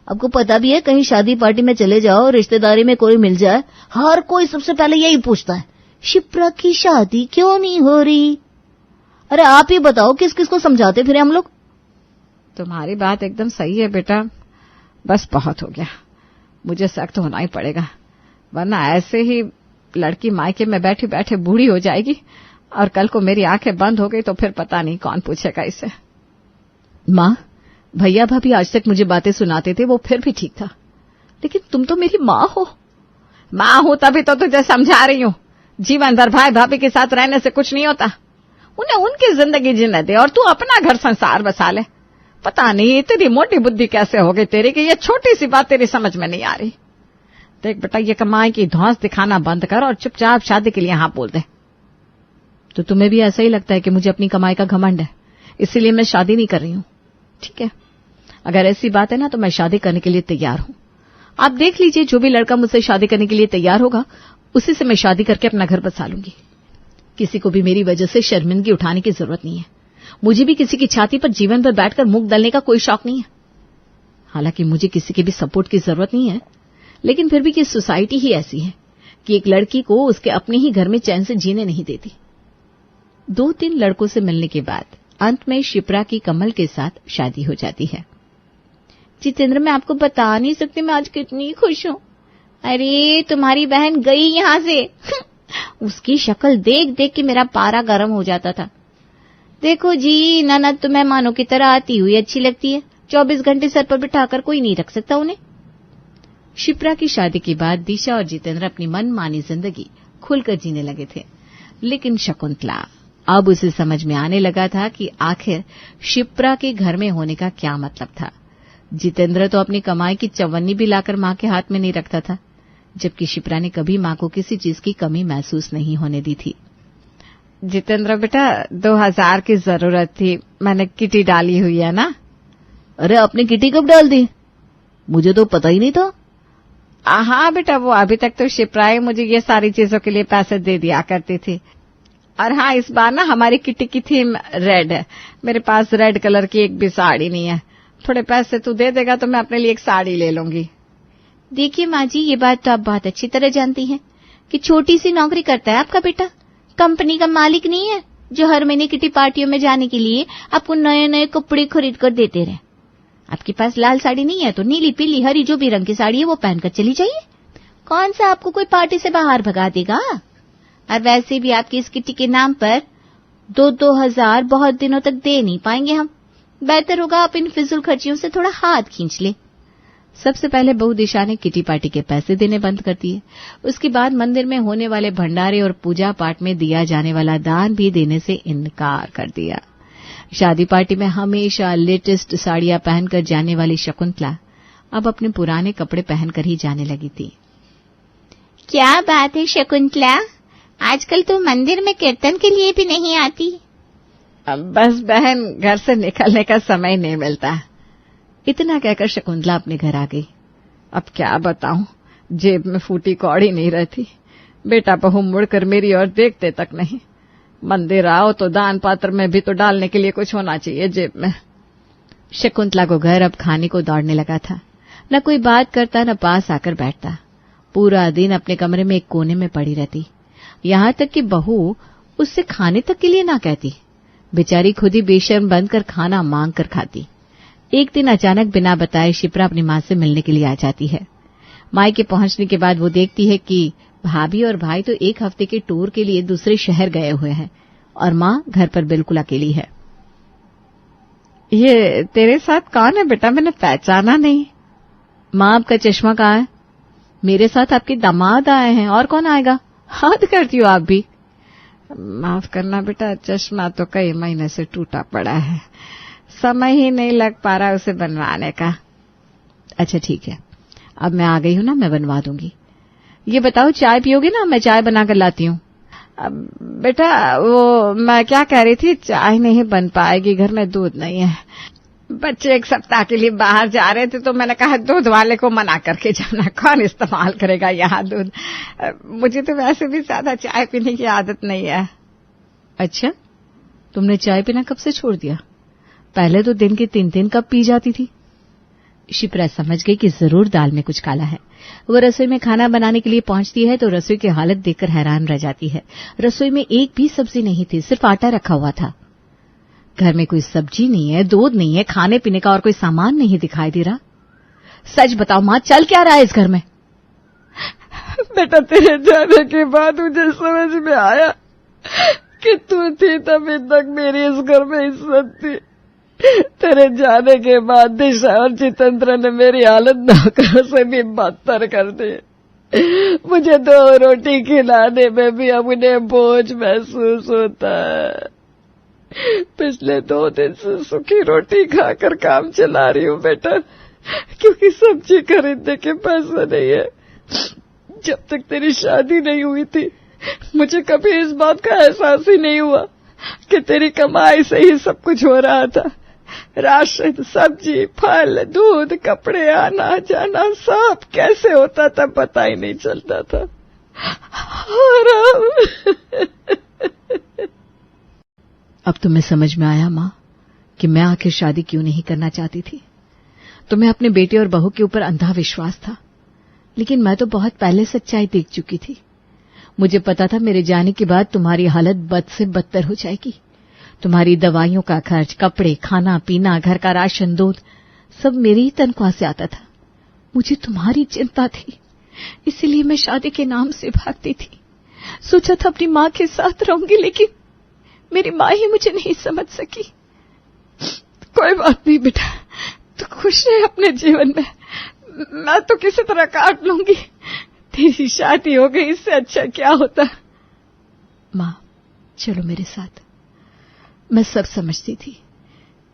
आपको पता भी है कहीं शादी पार्टी में चले जाओ, रिश्तेदारी में कोई मिल जाए, हर कोई सबसे पहले यही पूछता है शिप्रा की शादी क्यों नहीं हो रही। अरे आप ही बताओ किस किस को समझाते फिर हम लोग? तुम्हारी बात एकदम सही है बेटा, बस बहुत हो गया। मुझे सख्त होना ही पड़ेगा, वरना ऐसे ही लड़की मायके में बैठी बैठे बूढ़ी हो जाएगी और कल को मेरी आंखें बंद हो गई तो फिर पता नहीं कौन पूछेगा इसे। माँ, भैया भाभी आज तक मुझे बातें सुनाते थे, वो फिर भी ठीक था, लेकिन तुम तो मेरी माँ हो। माँ हूं तभी तो तुझे समझा रही हूँ, जीवन भर भाई भाभी के साथ रहने से कुछ नहीं होता। उन्हें उनकी जिंदगी जीने दे और तू अपना घर संसार बसा ले। पता नहीं इतनी मोटी बुद्धि कैसे हो गई तेरी कि ये छोटी सी बात तेरी समझ में नहीं आ रही। देख बेटा, ये कमाई की धौंस दिखाना बंद कर और चुपचाप शादी के लिए हाँ बोल दे। तो तुम्हें भी ऐसा ही लगता है कि मुझे अपनी कमाई का घमंड है, इसीलिए मैं शादी नहीं कर रही हूँ? ठीक है, अगर ऐसी बात है ना तो मैं शादी करने के लिए तैयार हूँ। आप देख लीजिए, जो भी लड़का मुझसे शादी करने के लिए तैयार होगा उसी से मैं शादी करके अपना घर बसा लूंगी। किसी को भी मेरी वजह से शर्मिंदगी उठाने की जरूरत नहीं है। मुझे भी किसी की छाती पर जीवन भर बैठकर मुंह दलने का कोई शौक नहीं है। हालांकि मुझे किसी के भी सपोर्ट की जरूरत नहीं है, लेकिन फिर भी ये सोसाइटी ही ऐसी है कि एक लड़की को उसके अपने ही घर में चैन से जीने नहीं देती। 2-3 लड़कों से मिलने के बाद अंत में शिप्रा की कमल के साथ शादी हो जाती है। जितेंद्र, मैं आपको बता नहीं सकती मैं आज कितनी खुश हूँ। अरे तुम्हारी बहन गई यहाँ से उसकी शक्ल देख देख के मेरा पारा गर्म हो जाता था। देखो जी, ननद तो मेहमानों की तरह आती हुई अच्छी लगती है, 24 घंटे सर पर बिठाकर कोई नहीं रख सकता उन्हें। शिप्रा की शादी के बाद दिशा और जितेंद्र अपनी मनमानी जिंदगी खुलकर जीने लगे थे, लेकिन शकुंतला अब उसे समझ में आने लगा था कि आखिर शिप्रा के घर में होने का क्या मतलब था। जितेंद्र तो अपनी कमाई की चवन्नी भी लाकर मां के हाथ में नहीं रखता था, जबकि शिप्रा ने कभी मां को किसी चीज की कमी महसूस नहीं होने दी थी। जितेंद्र बेटा, 2000 की जरूरत थी, मैंने किटी डाली हुई है ना। अरे आपने किटी कब डाल दी? मुझे तो पता ही नहीं था। हाँ बेटा, वो अभी तक तो शिप्रा ही मुझे ये सारी चीजों के लिए पैसे दे दिया करती थी। और हाँ, इस बार ना हमारी किटी की थीम रेड है। मेरे पास रेड कलर की एक भी साड़ी नहीं है। थोड़े पैसे तू दे देगा तो मैं अपने लिए एक साड़ी ले लूंगी। देखिए माँ जी, ये बात तो आप बहुत अच्छी तरह जानती हैं कि छोटी सी नौकरी करता है आपका बेटा, कंपनी का मालिक नहीं है जो हर महीने किटी पार्टियों में जाने के लिए आपको नए नए कपड़े खरीद कर देते रहे। आपके पास लाल साड़ी नहीं है तो नीली पीली हरी जो भी रंग की साड़ी है वो पहनकर चली जाइए। कौन सा आपको कोई पार्टी से बाहर भगा देगा। और वैसे भी आपकी इस किटी के नाम पर 2-2 हजार बहुत दिनों तक दे नहीं पाएंगे हम। बेहतर होगा आप इन फिजूल खर्चियों से थोड़ा हाथ खींच ले। सबसे पहले बहू दिशा ने किटी पार्टी के पैसे देने बंद कर दिए। उसके बाद मंदिर में होने वाले भंडारे और पूजा पाठ में दिया जाने वाला दान भी देने से इनकार कर दिया। शादी पार्टी में हमेशा लेटेस्ट साड़ियां पहनकर जाने वाली शकुंतला अब अपने पुराने कपड़े पहनकर ही जाने लगी थी। क्या बात है शकुंतला, आजकल तो मंदिर में कीर्तन के लिए भी नहीं आती। बस बहन, घर से निकलने का समय नहीं मिलता। इतना कहकर शकुंतला अपने घर आ गई। अब क्या बताऊं, जेब में फूटी कौड़ी नहीं रहती। बेटा बहू मुड़कर मेरी ओर देखते तक नहीं। मंदिर आओ तो दान पात्र में भी तो डालने के लिए कुछ होना चाहिए जेब में। शकुंतला को घर अब खाने को दौड़ने लगा था। न कोई बात करता, न पास आकर बैठता। पूरा दिन अपने कमरे में एक कोने में पड़ी रहती। यहाँ तक कि बहू उससे खाने तक के लिए ना कहती। बेचारी खुद ही बेशर्म बनकर खाना मांग कर खाती। एक दिन अचानक बिना बताए शिप्रा अपनी माँ से मिलने के लिए आ जाती है। मायके पहुंचने के बाद वो देखती है कि भाभी और भाई तो एक हफ्ते के टूर के लिए दूसरे शहर गए हुए हैं और माँ घर पर बिल्कुल अकेली है। ये तेरे साथ कौन है बेटा, मैंने पहचाना नहीं। माँ, आपका चश्मा कहाँ है? मेरे साथ आपके दामाद आए हैं, और कौन आएगा? हद करती हो आप भी। माफ करना बेटा, चश्मा तो कई महीने से टूटा पड़ा है, समय ही नहीं लग पा रहा उसे बनवाने का। अच्छा ठीक है, अब मैं आ गई हूं ना, मैं बनवा दूंगी। ये बताओ, चाय पियोगे ना? मैं चाय बनाकर लाती हूँ। बेटा वो मैं क्या कह रही थी, चाय नहीं बन पाएगी, घर में दूध नहीं है। बच्चे एक सप्ताह के लिए बाहर जा रहे थे तो मैंने कहा दूध वाले को मना करके जाना, कौन इस्तेमाल करेगा यहाँ दूध। मुझे तो वैसे भी ज्यादा चाय पीने की आदत नहीं है। अच्छा, तुमने चाय पीना कब से छोड़ दिया? पहले तो दिन के 3-3 कप पी जाती थी। शिप्रा समझ गई कि जरूर दाल में कुछ काला है। वो रसोई में खाना बनाने के लिए पहुंचती है तो रसोई की हालत देखकर हैरान रह जाती है। रसोई में एक भी सब्जी नहीं थी, सिर्फ आटा रखा हुआ था। घर में कोई सब्जी नहीं है, दूध नहीं है, खाने पीने का और कोई सामान नहीं दिखाई दे रहा। सच बताओ माँ, चल क्या रहा है इस घर में? बेटा तेरे जाने के बाद मुझे समझ में आया कि तू थी तभी तक मेरी इस घर में इज्जत थी। तेरे जाने के बाद दिशा और जितेंद्र ने मेरी हालत नौकरों से भी बदतर कर दी। मुझे 2 रोटी खिलाने में भी अब उन्हें बोझ महसूस होता है। पिछले 2 दिन से सूखी रोटी खाकर काम चला रही हूँ बेटा, क्योंकि सब्जी खरीदने के पैसे नहीं है। जब तक तेरी शादी नहीं हुई थी मुझे कभी इस बात का एहसास ही नहीं हुआ कि तेरी कमाई से ही सब कुछ हो रहा था। राशन, सब्जी, फल, दूध, कपड़े, आना जाना सब कैसे होता था पता ही नहीं चलता था। अब तुम्हें समझ में आया माँ कि मैं आखिर शादी क्यों नहीं करना चाहती थी। तुम्हें अपने बेटे और बहू के ऊपर अंधा विश्वास था, लेकिन मैं तो बहुत पहले सच्चाई देख चुकी थी। मुझे पता था मेरे जाने के बाद तुम्हारी हालत बद से बदतर हो जाएगी। तुम्हारी दवाइयों का खर्च, कपड़े, खाना पीना, घर का राशन, दूध सब मेरी ही तनख्वाह से आता था। मुझे तुम्हारी चिंता थी, इसीलिए मैं शादी के नाम से भागती थी। सोचा था अपनी माँ के साथ रहूंगी, लेकिन मेरी माँ ही मुझे नहीं समझ सकी। कोई बात नहीं बेटा, तू खुश रहे अपने जीवन में, मैं तो किसी तरह काट लूंगी। तेरी शादी हो गई, इससे अच्छा क्या होता। माँ चलो मेरे साथ। मैं सब समझती थी,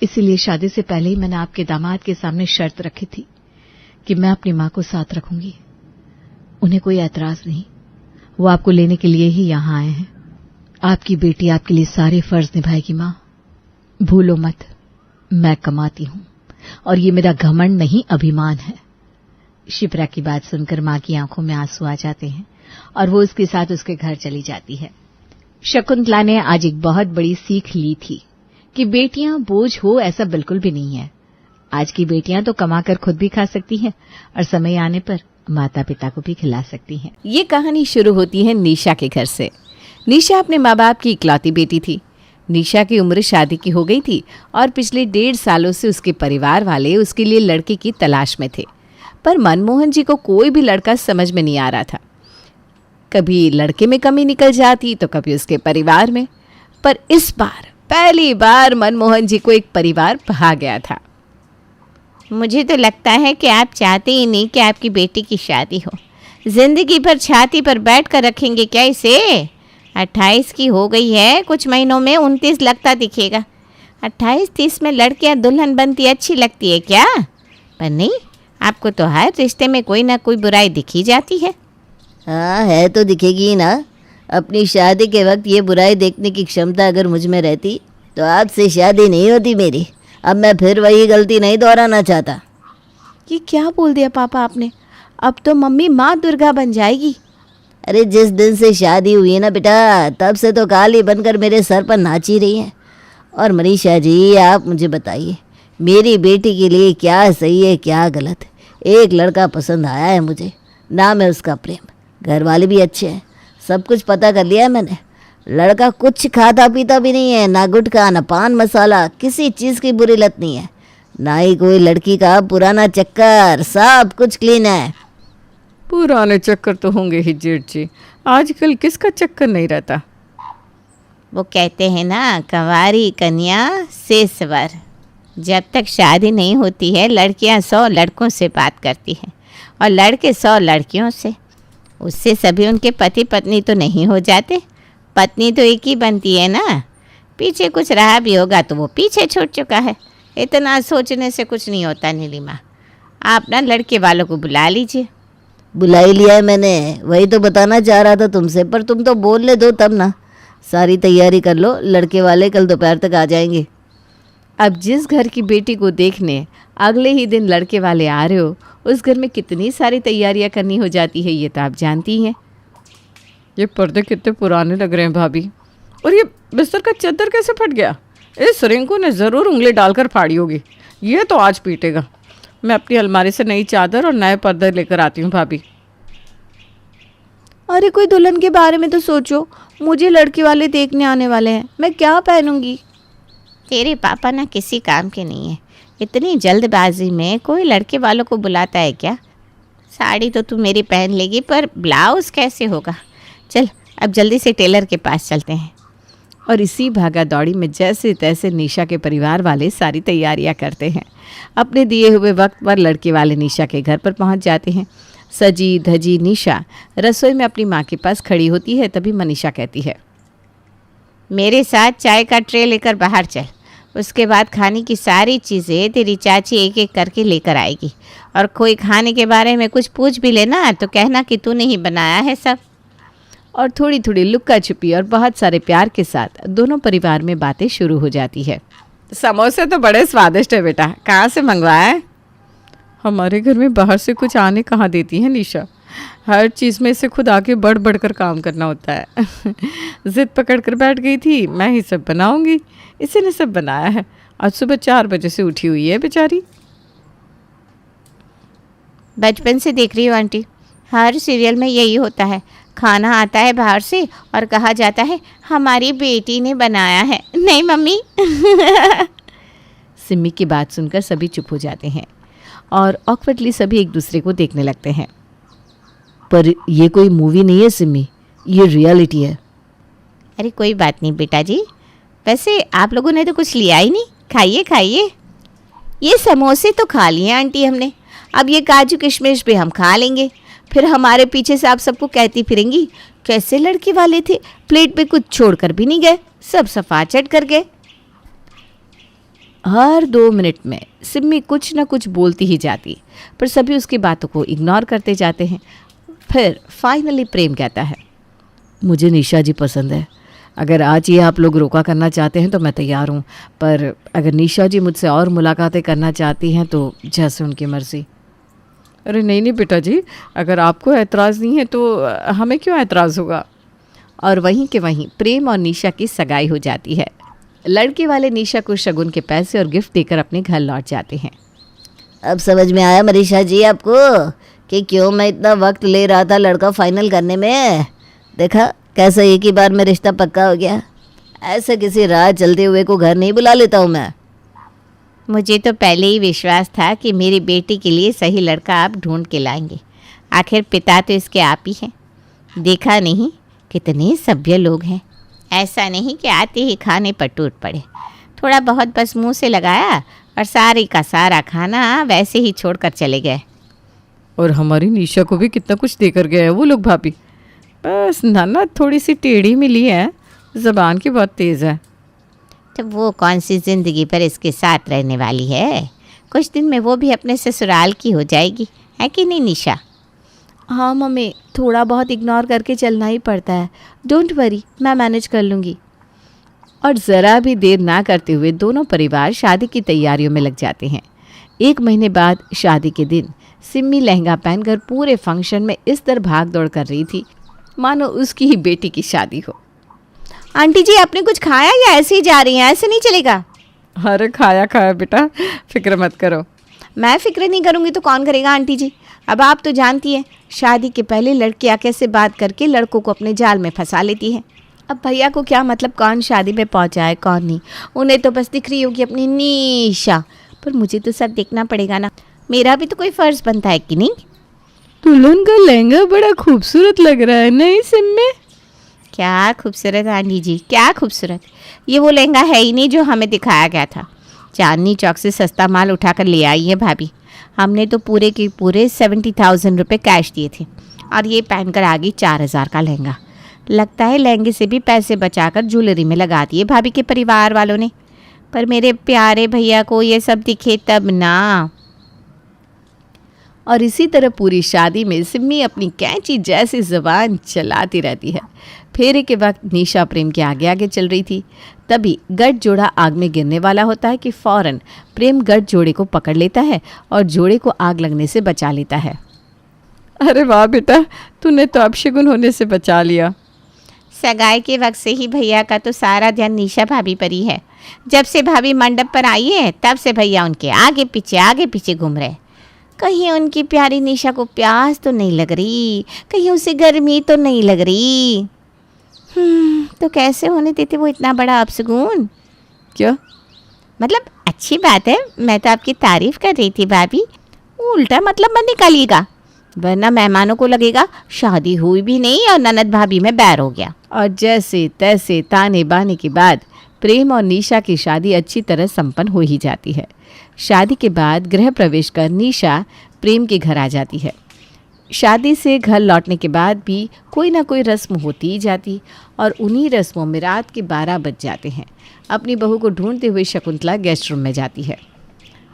इसीलिए शादी से पहले ही मैंने आपके दामाद के सामने शर्त रखी थी कि मैं अपनी माँ को साथ रखूंगी। उन्हें कोई ऐतराज नहीं, वो आपको लेने के लिए ही यहाँ आए हैं। आपकी बेटी आपके लिए सारे फर्ज निभाएगी माँ, भूलो मत। मैं कमाती हूँ और ये मेरा घमंड नहीं, अभिमान है। शिप्रा की बात सुनकर माँ की आंखों में आंसू आ जाते हैं और वो उसके साथ उसके घर चली जाती है। शकुंतला ने आज एक बहुत बड़ी सीख ली थी कि बेटियां बोझ हो ऐसा बिल्कुल भी नहीं है। आज की बेटियां तो कमाकर खुद भी खा सकती हैं और समय आने पर माता पिता को भी खिला सकती हैं। ये कहानी शुरू होती है निशा के घर से। निशा अपने माँ बाप की इकलौती बेटी थी। निशा की उम्र शादी की हो गई थी और पिछले 1.5 सालों से उसके परिवार वाले उसके लिए लड़के की तलाश में थे, पर मनमोहन जी को कोई भी लड़का समझ में नहीं आ रहा था। कभी लड़के में कमी निकल जाती तो कभी उसके परिवार में, पर इस बार पहली बार मनमोहन जी को एक परिवार भा गया था। मुझे तो लगता है कि आप चाहते ही नहीं कि आपकी बेटी की शादी हो। जिंदगी भर छाती पर बैठ कर रखेंगे क्या इसे? 28 की हो गई है, कुछ महीनों में 29 लगता दिखेगा। 28-30 में लड़कियां दुल्हन बनती अच्छी लगती है क्या? पर नहीं, आपको तो हर रिश्ते में कोई ना कोई बुराई दिखी जाती है। हाँ, है तो दिखेगी ही ना। अपनी शादी के वक्त ये बुराई देखने की क्षमता अगर मुझ में रहती तो आज से शादी नहीं होती मेरी। अब मैं फिर वही गलती नहीं दोहराना चाहता। ये क्या बोल दिया पापा आपने? अब तो मम्मी माँ दुर्गा बन जाएगी। अरे जिस दिन से शादी हुई है ना बेटा, तब से तो काली बनकर मेरे सर पर नाच ही रही है। और मनीषा जी, आप मुझे बताइए, मेरी बेटी के लिए क्या सही है क्या गलत? एक लड़का पसंद आया है मुझे, नाम है उसका प्रेम, घर वाले भी अच्छे हैं, सब कुछ पता कर लिया है मैंने। लड़का कुछ खाता पीता भी नहीं है, ना गुटखा ना पान मसाला, किसी चीज़ की बुरी लत नहीं है, ना ही कोई लड़की का पुराना चक्कर, सब कुछ क्लीन है। पुराने चक्कर तो होंगे ही जेठ जी, आजकल किसका चक्कर नहीं रहता। वो कहते हैं ना, कंवारी कन्या से स्वर। जब तक शादी नहीं होती है लड़कियां 100 लड़कों से बात करती हैं और लड़के 100 लड़कियों से। उससे सभी उनके पति पत्नी तो नहीं हो जाते, पत्नी तो एक ही बनती है ना। पीछे कुछ रहा भी होगा तो वो पीछे छूट चुका है। इतना सोचने से कुछ नहीं होता नीलिमा। आप ना लड़के वालों को बुला लीजिए। बुला ही लिया है मैंने, वही तो बताना चाह रहा था तुमसे, पर तुम तो बोलने दो तब ना। सारी तैयारी कर लो, लड़के वाले कल दोपहर तक आ जाएंगे। अब जिस घर की बेटी को देखने अगले ही दिन लड़के वाले आ रहे हो, उस घर में कितनी सारी तैयारियां करनी हो जाती है, ये तो आप जानती हैं। ये पर्दे कितने पुराने लग रहे हैं भाभी, और ये बिस्तर का चादर कैसे फट गया? इस रिंकू ने ज़रूर उंगली डालकर फाड़ी होगी, ये तो आज पीटेगा। मैं अपनी अलमारी से नई चादर और नए पर्दे लेकर आती हूँ भाभी। अरे कोई दुल्हन के बारे में तो सोचो, मुझे लड़के वाले देखने आने वाले हैं, मैं क्या पहनूंगी? तेरे पापा ना किसी काम के नहीं है। इतनी जल्दबाजी में कोई लड़के वालों को बुलाता है क्या? साड़ी तो तू मेरी पहन लेगी, पर ब्लाउज़ कैसे होगा? चल अब जल्दी से टेलर के पास चलते हैं। और इसी भागा दौड़ी में जैसे तैसे निशा के परिवार वाले सारी तैयारियां करते हैं। अपने दिए हुए वक्त पर लड़के वाले निशा के घर पर पहुंच जाते हैं। सजी धजी निशा रसोई में अपनी माँ के पास खड़ी होती है। तभी मनीषा कहती है, मेरे साथ चाय का ट्रे लेकर बाहर चल। उसके बाद खाने की सारी चीज़ें तेरी चाची एक एक करके लेकर आएगी। और कोई खाने के बारे में कुछ पूछ भी लेना तो कहना कि तूने ही बनाया है सब। और थोड़ी थोड़ी लुक्का छुपी और बहुत सारे प्यार के साथ दोनों परिवार में बातें शुरू हो जाती है। समोसे तो बड़े स्वादिष्ट है बेटा, कहाँ से मंगवाया है? हमारे घर में बाहर से कुछ आने कहाँ देती है निशा, हर चीज़ में इसे खुद आके बढ़ बढ़ कर काम करना होता है। जिद पकड़ कर बैठ गई थी, मैं ही सब बनाऊंगी, इसी ने सब बनाया है। आज सुबह 4 बजे से उठी हुई है बेचारी। बचपन से देख रही हूँ आंटी, हर सीरियल में यही होता है। खाना आता है बाहर से और कहा जाता है हमारी बेटी ने बनाया है। नहीं मम्मी। सिमी की बात सुनकर सभी चुप हो जाते हैं और ऑकवर्डली सभी एक दूसरे को देखने लगते हैं। पर ये कोई मूवी नहीं है सिमी, ये रियलिटी है। अरे कोई बात नहीं बेटा जी, वैसे आप लोगों ने तो कुछ लिया ही नहीं। खाइए खाइए। ये समोसे तो खा लिए आंटी हमने, अब ये काजू किशमिश भी हम खा लेंगे। फिर हमारे पीछे से आप सबको कहती फिरेंगी कैसे लड़के वाले थे, प्लेट पे कुछ छोड़कर भी नहीं गए, सब सफाचट कर गए। हर 2 मिनट में सिम्मी कुछ न कुछ बोलती ही जाती, पर सभी उसकी बातों को इग्नोर करते जाते हैं। फिर फाइनली प्रेम कहता है, मुझे निशा जी पसंद है। अगर आज ये आप लोग रोका करना चाहते हैं तो मैं तैयार हूँ, पर अगर निशा जी मुझसे और मुलाकातें करना चाहती हैं तो जैसे उनकी मर्ज़ी। अरे नहीं नहीं बेटा जी, अगर आपको ऐतराज़ नहीं है तो हमें क्यों ऐतराज़ होगा। और वहीं के वहीं प्रेम और निशा की सगाई हो जाती है। लड़के वाले निशा को शगुन के पैसे और गिफ्ट देकर अपने घर लौट जाते हैं। अब समझ में आया मनीषा जी आपको कि क्यों मैं इतना वक्त ले रहा था लड़का फाइनल करने में। देखा कैसे एक ही बार में रिश्ता पक्का हो गया। ऐसे किसी राह चलते हुए को घर नहीं बुला लेता हूँ मैं। मुझे तो पहले ही विश्वास था कि मेरी बेटी के लिए सही लड़का आप ढूंढ के लाएंगे। आखिर पिता तो इसके आप ही हैं। देखा नहीं कितने सभ्य लोग हैं। ऐसा नहीं कि आते ही खाने पर टूट पड़े। थोड़ा बहुत बस मुंह से लगाया और सारे का सारा खाना वैसे ही छोड़कर चले गए। और हमारी निशा को भी कितना कुछ देकर गए हैं वो लोग भाभी। बस नाना थोड़ी सी टेढ़ी मिली है, ज़बान की बहुत तेज़ है। तो वो कौन सी ज़िंदगी पर इसके साथ रहने वाली है। कुछ दिन में वो भी अपने ससुराल की हो जाएगी, है कि नहीं निशा? हाँ मम्मी, थोड़ा बहुत इग्नोर करके चलना ही पड़ता है। डोंट वरी, मैं मैनेज कर लूँगी। और ज़रा भी देर ना करते हुए दोनों परिवार शादी की तैयारियों में लग जाते हैं। 1 महीने बाद शादी के दिन सिम्मी लहंगा पहनकर पूरे फंक्शन में इस तरह भाग दौड़ कर रही थी मानो उसकी ही बेटी की शादी हो। आंटी जी, आपने कुछ खाया या ऐसे ही जा रही हैं? ऐसे नहीं चलेगा। अरे खाया खाया बेटा, फिक्र मत करो। मैं फिक्र नहीं करूँगी तो कौन करेगा आंटी जी? अब आप तो जानती हैं, शादी के पहले लड़कियाँ कैसे बात करके लड़कों को अपने जाल में फंसा लेती हैं। अब भैया को क्या मतलब कौन शादी में पहुँचा है कौन नहीं, उन्हें तो बस दिख रही होगी अपनी निशा। पर मुझे तो सब देखना पड़ेगा ना, मेरा भी तो कोई फ़र्ज़ बनता है कि नहीं। दुल्हन का लहंगा बड़ा खूबसूरत लग रहा है नहीं सिम्मी? क्या खूबसूरत आंटी जी, क्या खूबसूरत। ये वो लहंगा है ही नहीं जो हमें दिखाया गया था। चांदनी चौक से सस्ता माल उठाकर ले आई है भाभी। हमने तो पूरे के पूरे 70,000 रुपये कैश दिए थे और ये पहनकर आ गई 4,000 का लहंगा। लगता है लहंगे से भी पैसे बचाकर ज्वेलरी में लगा दिए भाभी के परिवार वालों ने। पर मेरे प्यारे भैया को ये सब दिखे तब ना। और इसी तरह पूरी शादी में सिम्मी अपनी कैंची जैसी ज़बान चलाती रहती है। फेरे के वक्त निशा प्रेम के आगे आगे चल रही थी। तभी गठ जोड़ा आग में गिरने वाला होता है कि फौरन प्रेम गठ जोड़े को पकड़ लेता है और जोड़े को आग लगने से बचा लेता है। अरे वाह बेटा, तूने तो अपशगुन होने से बचा लिया। सगाई के वक्त से ही भैया का तो सारा ध्यान निशा भाभी पर ही है। जब से भाभी मंडप पर आई है तब से भैया उनके आगे पीछे घूम रहे। कहीं उनकी प्यारी निशा को प्यास तो नहीं लग रही, कहीं उसे गर्मी तो नहीं लग रही। तो कैसे होने देते वो इतना बड़ा अपशगुन? क्या मतलब अच्छी बात है, मैं तो आपकी तारीफ कर रही थी भाभी। उल्टा मतलब मत निकालिएगा, वरना मेहमानों को लगेगा शादी हुई भी नहीं और ननद भाभी में बैर हो गया। और जैसे तैसे ताने बाने के बाद प्रेम और निशा की शादी अच्छी तरह संपन्न हो ही जाती है। शादी के बाद गृह प्रवेश कर निशा प्रेम के घर आ जाती है। शादी से घर लौटने के बाद भी कोई ना कोई रस्म होती ही जाती और उन्हीं रस्मों में रात के 12 बज जाते हैं। अपनी बहू को ढूंढते हुए शकुंतला गेस्ट रूम में जाती है।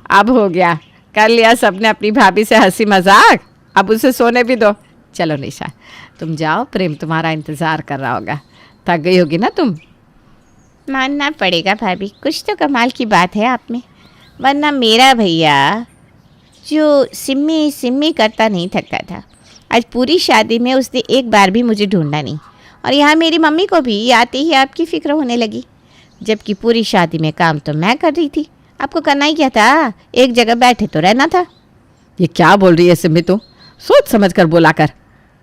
अब हो गया, कर लिया सबने अपनी भाभी से हंसी मजाक, अब उसे सोने भी दो। चलो निशा तुम जाओ, प्रेम तुम्हारा इंतज़ार कर रहा होगा। थक गई होगी ना तुम? मानना पड़ेगा भाभी, कुछ तो कमाल की बात है आप में, वरना मेरा भैया जो सिम्मी सिम्मी करता नहीं थकता था। आज पूरी शादी में उसने एक बार भी मुझे ढूंढा नहीं और यहाँ मेरी मम्मी को भी आते ही आपकी फ़िक्र होने लगी, जबकि पूरी शादी में काम तो मैं कर रही थी। आपको करना ही क्या था, एक जगह बैठे तो रहना था। ये क्या बोल रही है सिम्मी, तो सोच समझ कर बोला कर।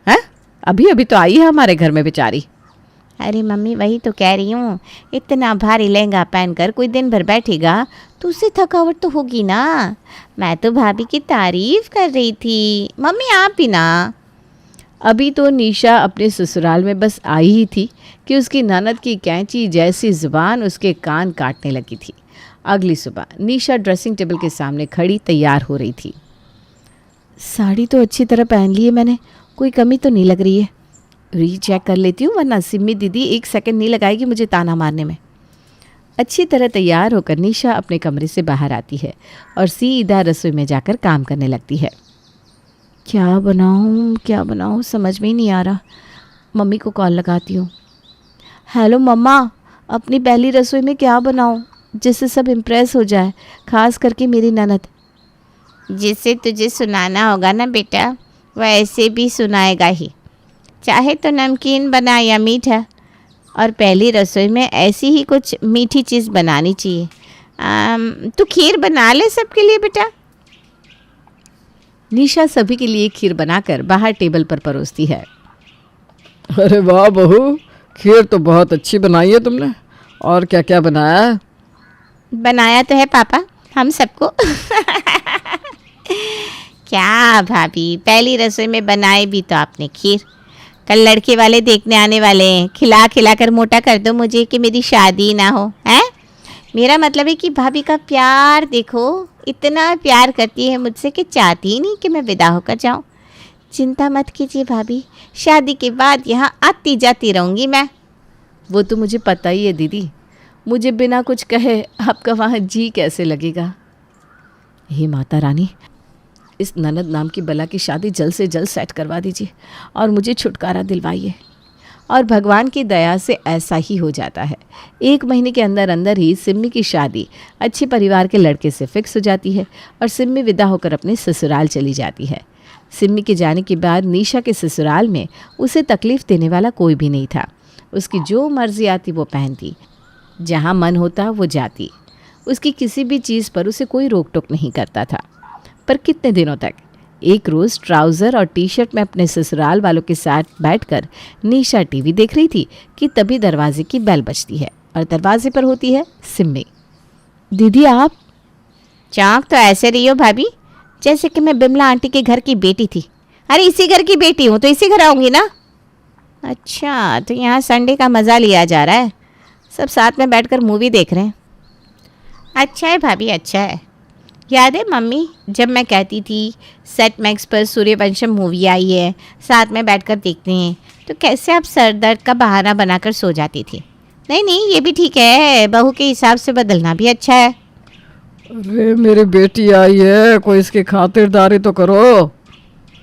हैं, अभी अभी तो आई है हमारे घर में बेचारी। अरे मम्मी वही तो कह रही हूँ, इतना भारी लहंगा पहनकर कोई दिन भर बैठेगा तो उससे थकावट तो होगी ना। मैं तो भाभी की तारीफ कर रही थी, मम्मी आप भी ना। अभी तो निशा अपने ससुराल में बस आई ही थी कि उसकी ननद की कैंची जैसी जुबान उसके कान काटने लगी थी। अगली सुबह निशा ड्रेसिंग टेबल के सामने खड़ी तैयार हो रही थी। साड़ी तो अच्छी तरह पहन ली है मैंने, कोई कमी तो नहीं लग रही है। रीचेक कर लेती हूँ, वरना सिम्मी दीदी 1 सेकंड नहीं लगाएगी मुझे ताना मारने में। अच्छी तरह तैयार होकर निशा अपने कमरे से बाहर आती है और सीधा रसोई में जाकर काम करने लगती है। क्या बनाऊँ समझ में ही नहीं आ रहा। मम्मी को कॉल लगाती हूँ। हेलो मम्मा, अपनी पहली रसोई में क्या बनाऊँ जिससे सब इम्प्रेस हो जाए, खास करके मेरी ननद। जिसे तुझे सुनाना होगा ना बेटा, वह ऐसे भी सुनाएगा ही, चाहे तो नमकीन बना या मीठा। और पहली रसोई में ऐसी ही कुछ मीठी चीज़ बनानी चाहिए। तू खीर बना ले सबके लिए बेटा। निशा सभी के लिए खीर बनाकर बाहर टेबल पर परोसती है। अरे वाह बहू, खीर तो बहुत अच्छी बनाई है तुमने। और क्या क्या बनाया? बनाया तो है पापा हम सबको। क्या भाभी, पहली रसोई में बनाए भी तो आपने खीर। कल लड़के वाले देखने आने वाले हैं, खिला खिला कर मोटा कर दो मुझे कि मेरी शादी ना हो। हैं, मेरा मतलब है कि भाभी का प्यार देखो, इतना प्यार करती है मुझसे कि चाहती ही नहीं कि मैं विदा होकर जाऊं। चिंता मत कीजिए भाभी, शादी के बाद यहाँ आती जाती रहूँगी मैं। वो तो मुझे पता ही है दीदी, मुझे बिना कुछ कहे आपका वहाँ जी कैसे लगेगा। हे माता रानी, इस ननद नाम की बला की शादी जल्द से जल्द सेट करवा दीजिए और मुझे छुटकारा दिलवाइए। और भगवान की दया से ऐसा ही हो जाता है। 1 महीने के अंदर अंदर ही सिम्मी की शादी अच्छे परिवार के लड़के से फिक्स हो जाती है और सिम्मी विदा होकर अपने ससुराल चली जाती है। सिम्मी के जाने के बाद निशा के ससुराल में उसे तकलीफ़ देने वाला कोई भी नहीं था। उसकी जो मर्जी आती वो पहनती, जहाँ मन होता वो जाती। उसकी किसी भी चीज़ पर उसे कोई रोक टोक नहीं करता था। पर कितने दिनों तक? एक रोज़ ट्राउज़र और टी शर्ट में अपने ससुराल वालों के साथ बैठकर निशा टीवी देख रही थी कि तभी दरवाजे की बेल बजती है और दरवाजे पर होती है सिम्मी। दीदी आप? चाक तो ऐसे रही हो भाभी जैसे कि मैं बिमला आंटी के घर की बेटी थी। अरे इसी घर की बेटी हूँ तो इसी घर आऊँगी ना। अच्छा, तो यहाँ संडे का मज़ा लिया जा रहा है, सब साथ में बैठकर मूवी देख रहे हैं। अच्छा है भाभी, अच्छा है। याद है मम्मी जब मैं कहती थी सेट मैक्स पर सूर्यवंशम मूवी आई है, साथ में बैठकर देखते हैं, तो कैसे आप सर दर्द का बहाना बनाकर सो जाती थी। नहीं नहीं, ये भी ठीक है, बहू के हिसाब से बदलना भी अच्छा है। अरे मेरी बेटी आई है, कोई इसकी खातिरदारी तो करो।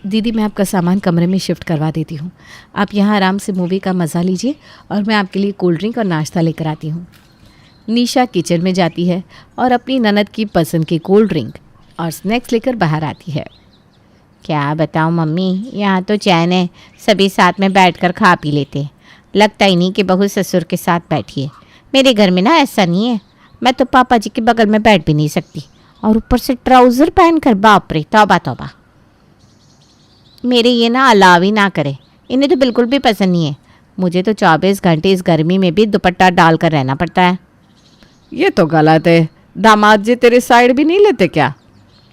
दीदी मैं आपका सामान कमरे में शिफ्ट करवा देती हूँ, आप यहाँ आराम से मूवी का मज़ा लीजिए और मैं आपके लिए कोल्ड ड्रिंक और नाश्ता लेकर आती हूँ। निशा किचन में जाती है और अपनी ननद की पसंद की कोल्ड ड्रिंक और स्नैक्स लेकर बाहर आती है। क्या बताऊँ मम्मी, यहाँ तो चैन है, सभी साथ में बैठकर खा पी लेते। लगता ही नहीं कि बहू ससुर के साथ बैठी है। मेरे घर में ना ऐसा नहीं है, मैं तो पापा जी के बगल में बैठ भी नहीं सकती, और ऊपर से ट्राउज़र पहनकर, बाप रे, तौबा तौबा। मेरे ये ना अलाव ही ना करे, इन्हें तो बिल्कुल भी पसंद नहीं है। मुझे तो 24 घंटे इस गर्मी में भी दुपट्टा डालकर रहना पड़ता है। ये तो गलत है, दामाद जी तेरे साइड भी नहीं लेते क्या?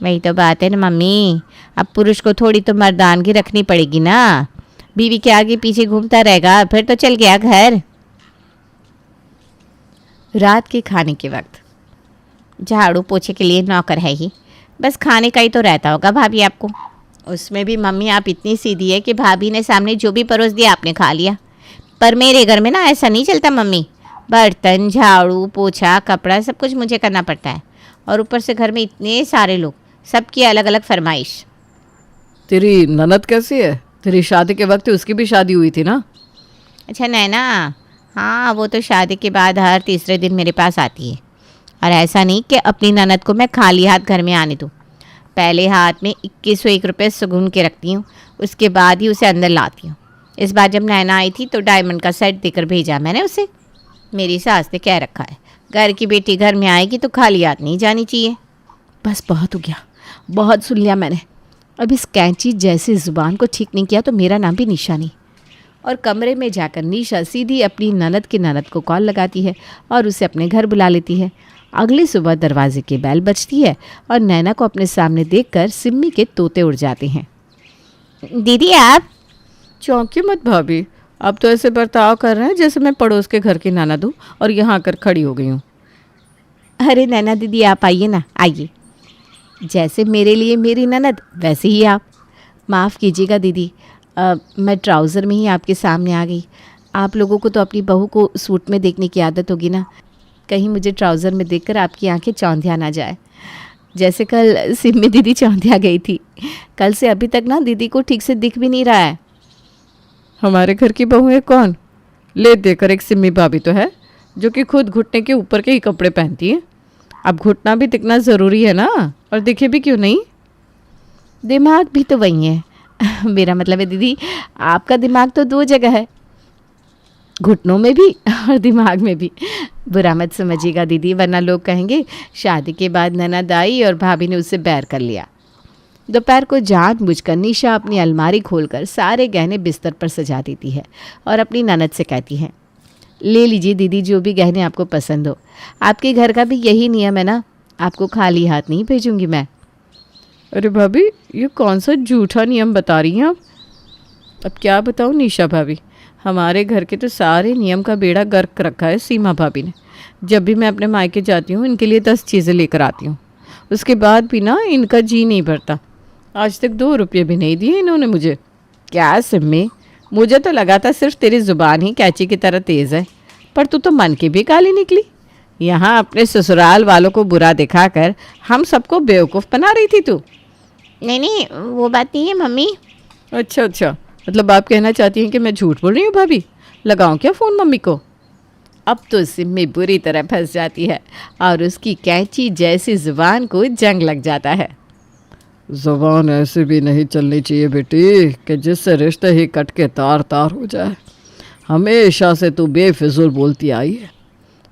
वही तो बात है ना मम्मी, अब पुरुष को थोड़ी तो मर्दानगी रखनी पड़ेगी ना। बीवी के आगे पीछे घूमता रहेगा फिर तो चल गया घर। रात के खाने के वक्त झाड़ू पोछे के लिए नौकर है ही, बस खाने का ही तो रहता होगा भाभी आपको। उसमें भी मम्मी आप इतनी सीधी है कि भाभी ने सामने जो भी परोस दिया आपने खा लिया। पर मेरे घर में ना ऐसा नहीं चलता मम्मी, बर्तन, झाड़ू, पोछा, कपड़ा सब कुछ मुझे करना पड़ता है, और ऊपर से घर में इतने सारे लोग, सबकी अलग अलग फरमाइश। तेरी ननद कैसी है? तेरी शादी के वक्त उसकी भी शादी हुई थी ना? अच्छा नैना, हाँ वो तो शादी के बाद हर तीसरे दिन मेरे पास आती है, और ऐसा नहीं कि अपनी ननद को मैं खाली हाथ घर में आने दूँ। पहले हाथ में 2101 रुपये सुगुन के रखती हूँ, उसके बाद ही उसे अंदर लाती हूँ। इस बार जब नैना आई थी तो डायमंड का सेट देकर भेजा मैंने उसे। मेरी सास ने कह रखा है, घर की बेटी घर में आएगी तो खाली हाथ नहीं जानी चाहिए। बस बहुत हो गया, बहुत सुन लिया मैंने। अब इस कैंची जैसे ज़ुबान को ठीक नहीं किया तो मेरा नाम भी निशा नहीं। और कमरे में जाकर निशा सीधी अपनी ननद की ननद को कॉल लगाती है और उसे अपने घर बुला लेती है। अगली सुबह दरवाजे की बेल बजती है और नैना को अपने सामने देखकर सिम्मी के तोते उड़ जाते हैं। दीदी आप? चौंकी मत भाभी, अब तो ऐसे बर्ताव कर रहे हैं जैसे मैं पड़ोस के घर की ननद हूँ और यहाँ आकर खड़ी हो गई हूँ। अरे नैना दीदी आप आइए ना, आइए। जैसे मेरे लिए मेरी ननद वैसे ही आप। माफ़ कीजिएगा दीदी, मैं ट्राउज़र में ही आपके सामने आ गई। आप लोगों को तो अपनी बहू को सूट में देखने की आदत होगी ना, कहीं मुझे ट्राउज़र में देखकर आपकी आंखें चौंधिया ना जाए, जैसे कल सिम्मी दीदी चौंधिया गई थी। कल से अभी तक ना दीदी को ठीक से दिख भी नहीं रहा है। हमारे घर की बहू है कौन? ले देकर एक सिम्मी भाभी तो है जो कि खुद घुटने के ऊपर के ही कपड़े पहनती है। अब घुटना भी दिखना ज़रूरी है ना, और दिखे भी क्यों नहीं? दिमाग भी तो वही है। मेरा मतलब है दीदी, आपका दिमाग तो 2 जगह है, घुटनों में भी और दिमाग में भी। बुरा मत समझिएगा दीदी, वरना लोग कहेंगे शादी के बाद ननद आई और भाभी ने उससे बैर कर लिया। दोपहर को जानबूझकर निशा अपनी अलमारी खोलकर सारे गहने बिस्तर पर सजा देती है और अपनी ननद से कहती है, ले लीजिए दीदी जो भी गहने आपको पसंद हो। आपके घर का भी यही नियम है ना, आपको खाली हाथ नहीं भेजूंगी मैं। अरे भाभी, ये कौन सा झूठा नियम बता रही हैं आप? अब क्या बताऊँ निशा भाभी, हमारे घर के तो सारे नियम का बेड़ा गर्क रखा है सीमा भाभी ने। जब भी मैं अपने मायके जाती हूँ इनके लिए 10 चीज़ें लेकर आती हूँ, उसके बाद भी ना इनका जी नहीं भरता। आज तक 2 रुपये भी नहीं दिए इन्होंने मुझे। क्या सिम्मी, मुझे तो लगा था सिर्फ तेरी ज़ुबान ही कैंची की तरह तेज़ है, पर तू तो मन की भी काली निकली। यहाँ अपने ससुराल वालों को बुरा दिखाकर हम सबको बेवकूफ़ बना रही थी तू। नहीं नहीं, वो बात नहीं है मम्मी। अच्छा अच्छा, मतलब आप कहना चाहती हैं कि मैं झूठ बोल रही हूँ भाभी? लगाऊं क्या फ़ोन मम्मी को? अब तो सिम्मी बुरी तरह फंस जाती है और उसकी कैंची जैसी ज़ुबान को जंग लग जाता है। ज़ुबान ऐसे भी नहीं चलनी चाहिए बेटी कि जिससे रिश्ते ही कट के तार तार हो जाए। हमेशा से तू बेफिजूल बोलती आई है,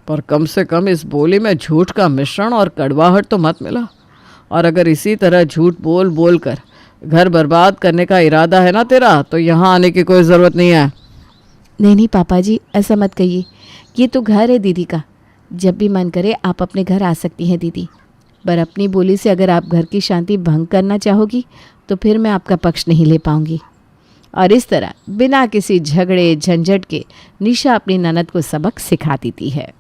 पर कम से कम इस बोली में झूठ का मिश्रण और कड़वाहट तो मत मिला। और अगर इसी तरह झूठ बोल बोल कर घर बर्बाद करने का इरादा है ना तेरा, तो यहाँ आने की कोई ज़रूरत नहीं है। नहीं नहीं पापा जी, ऐसा मत कहिए, ये तो घर है दीदी का। जब भी मन करे आप अपने घर आ सकती हैं दीदी, पर अपनी बोली से अगर आप घर की शांति भंग करना चाहोगी तो फिर मैं आपका पक्ष नहीं ले पाऊंगी। और इस तरह बिना किसी झगड़े झंझट के निशा अपनी ननद को सबक सिखा देती है।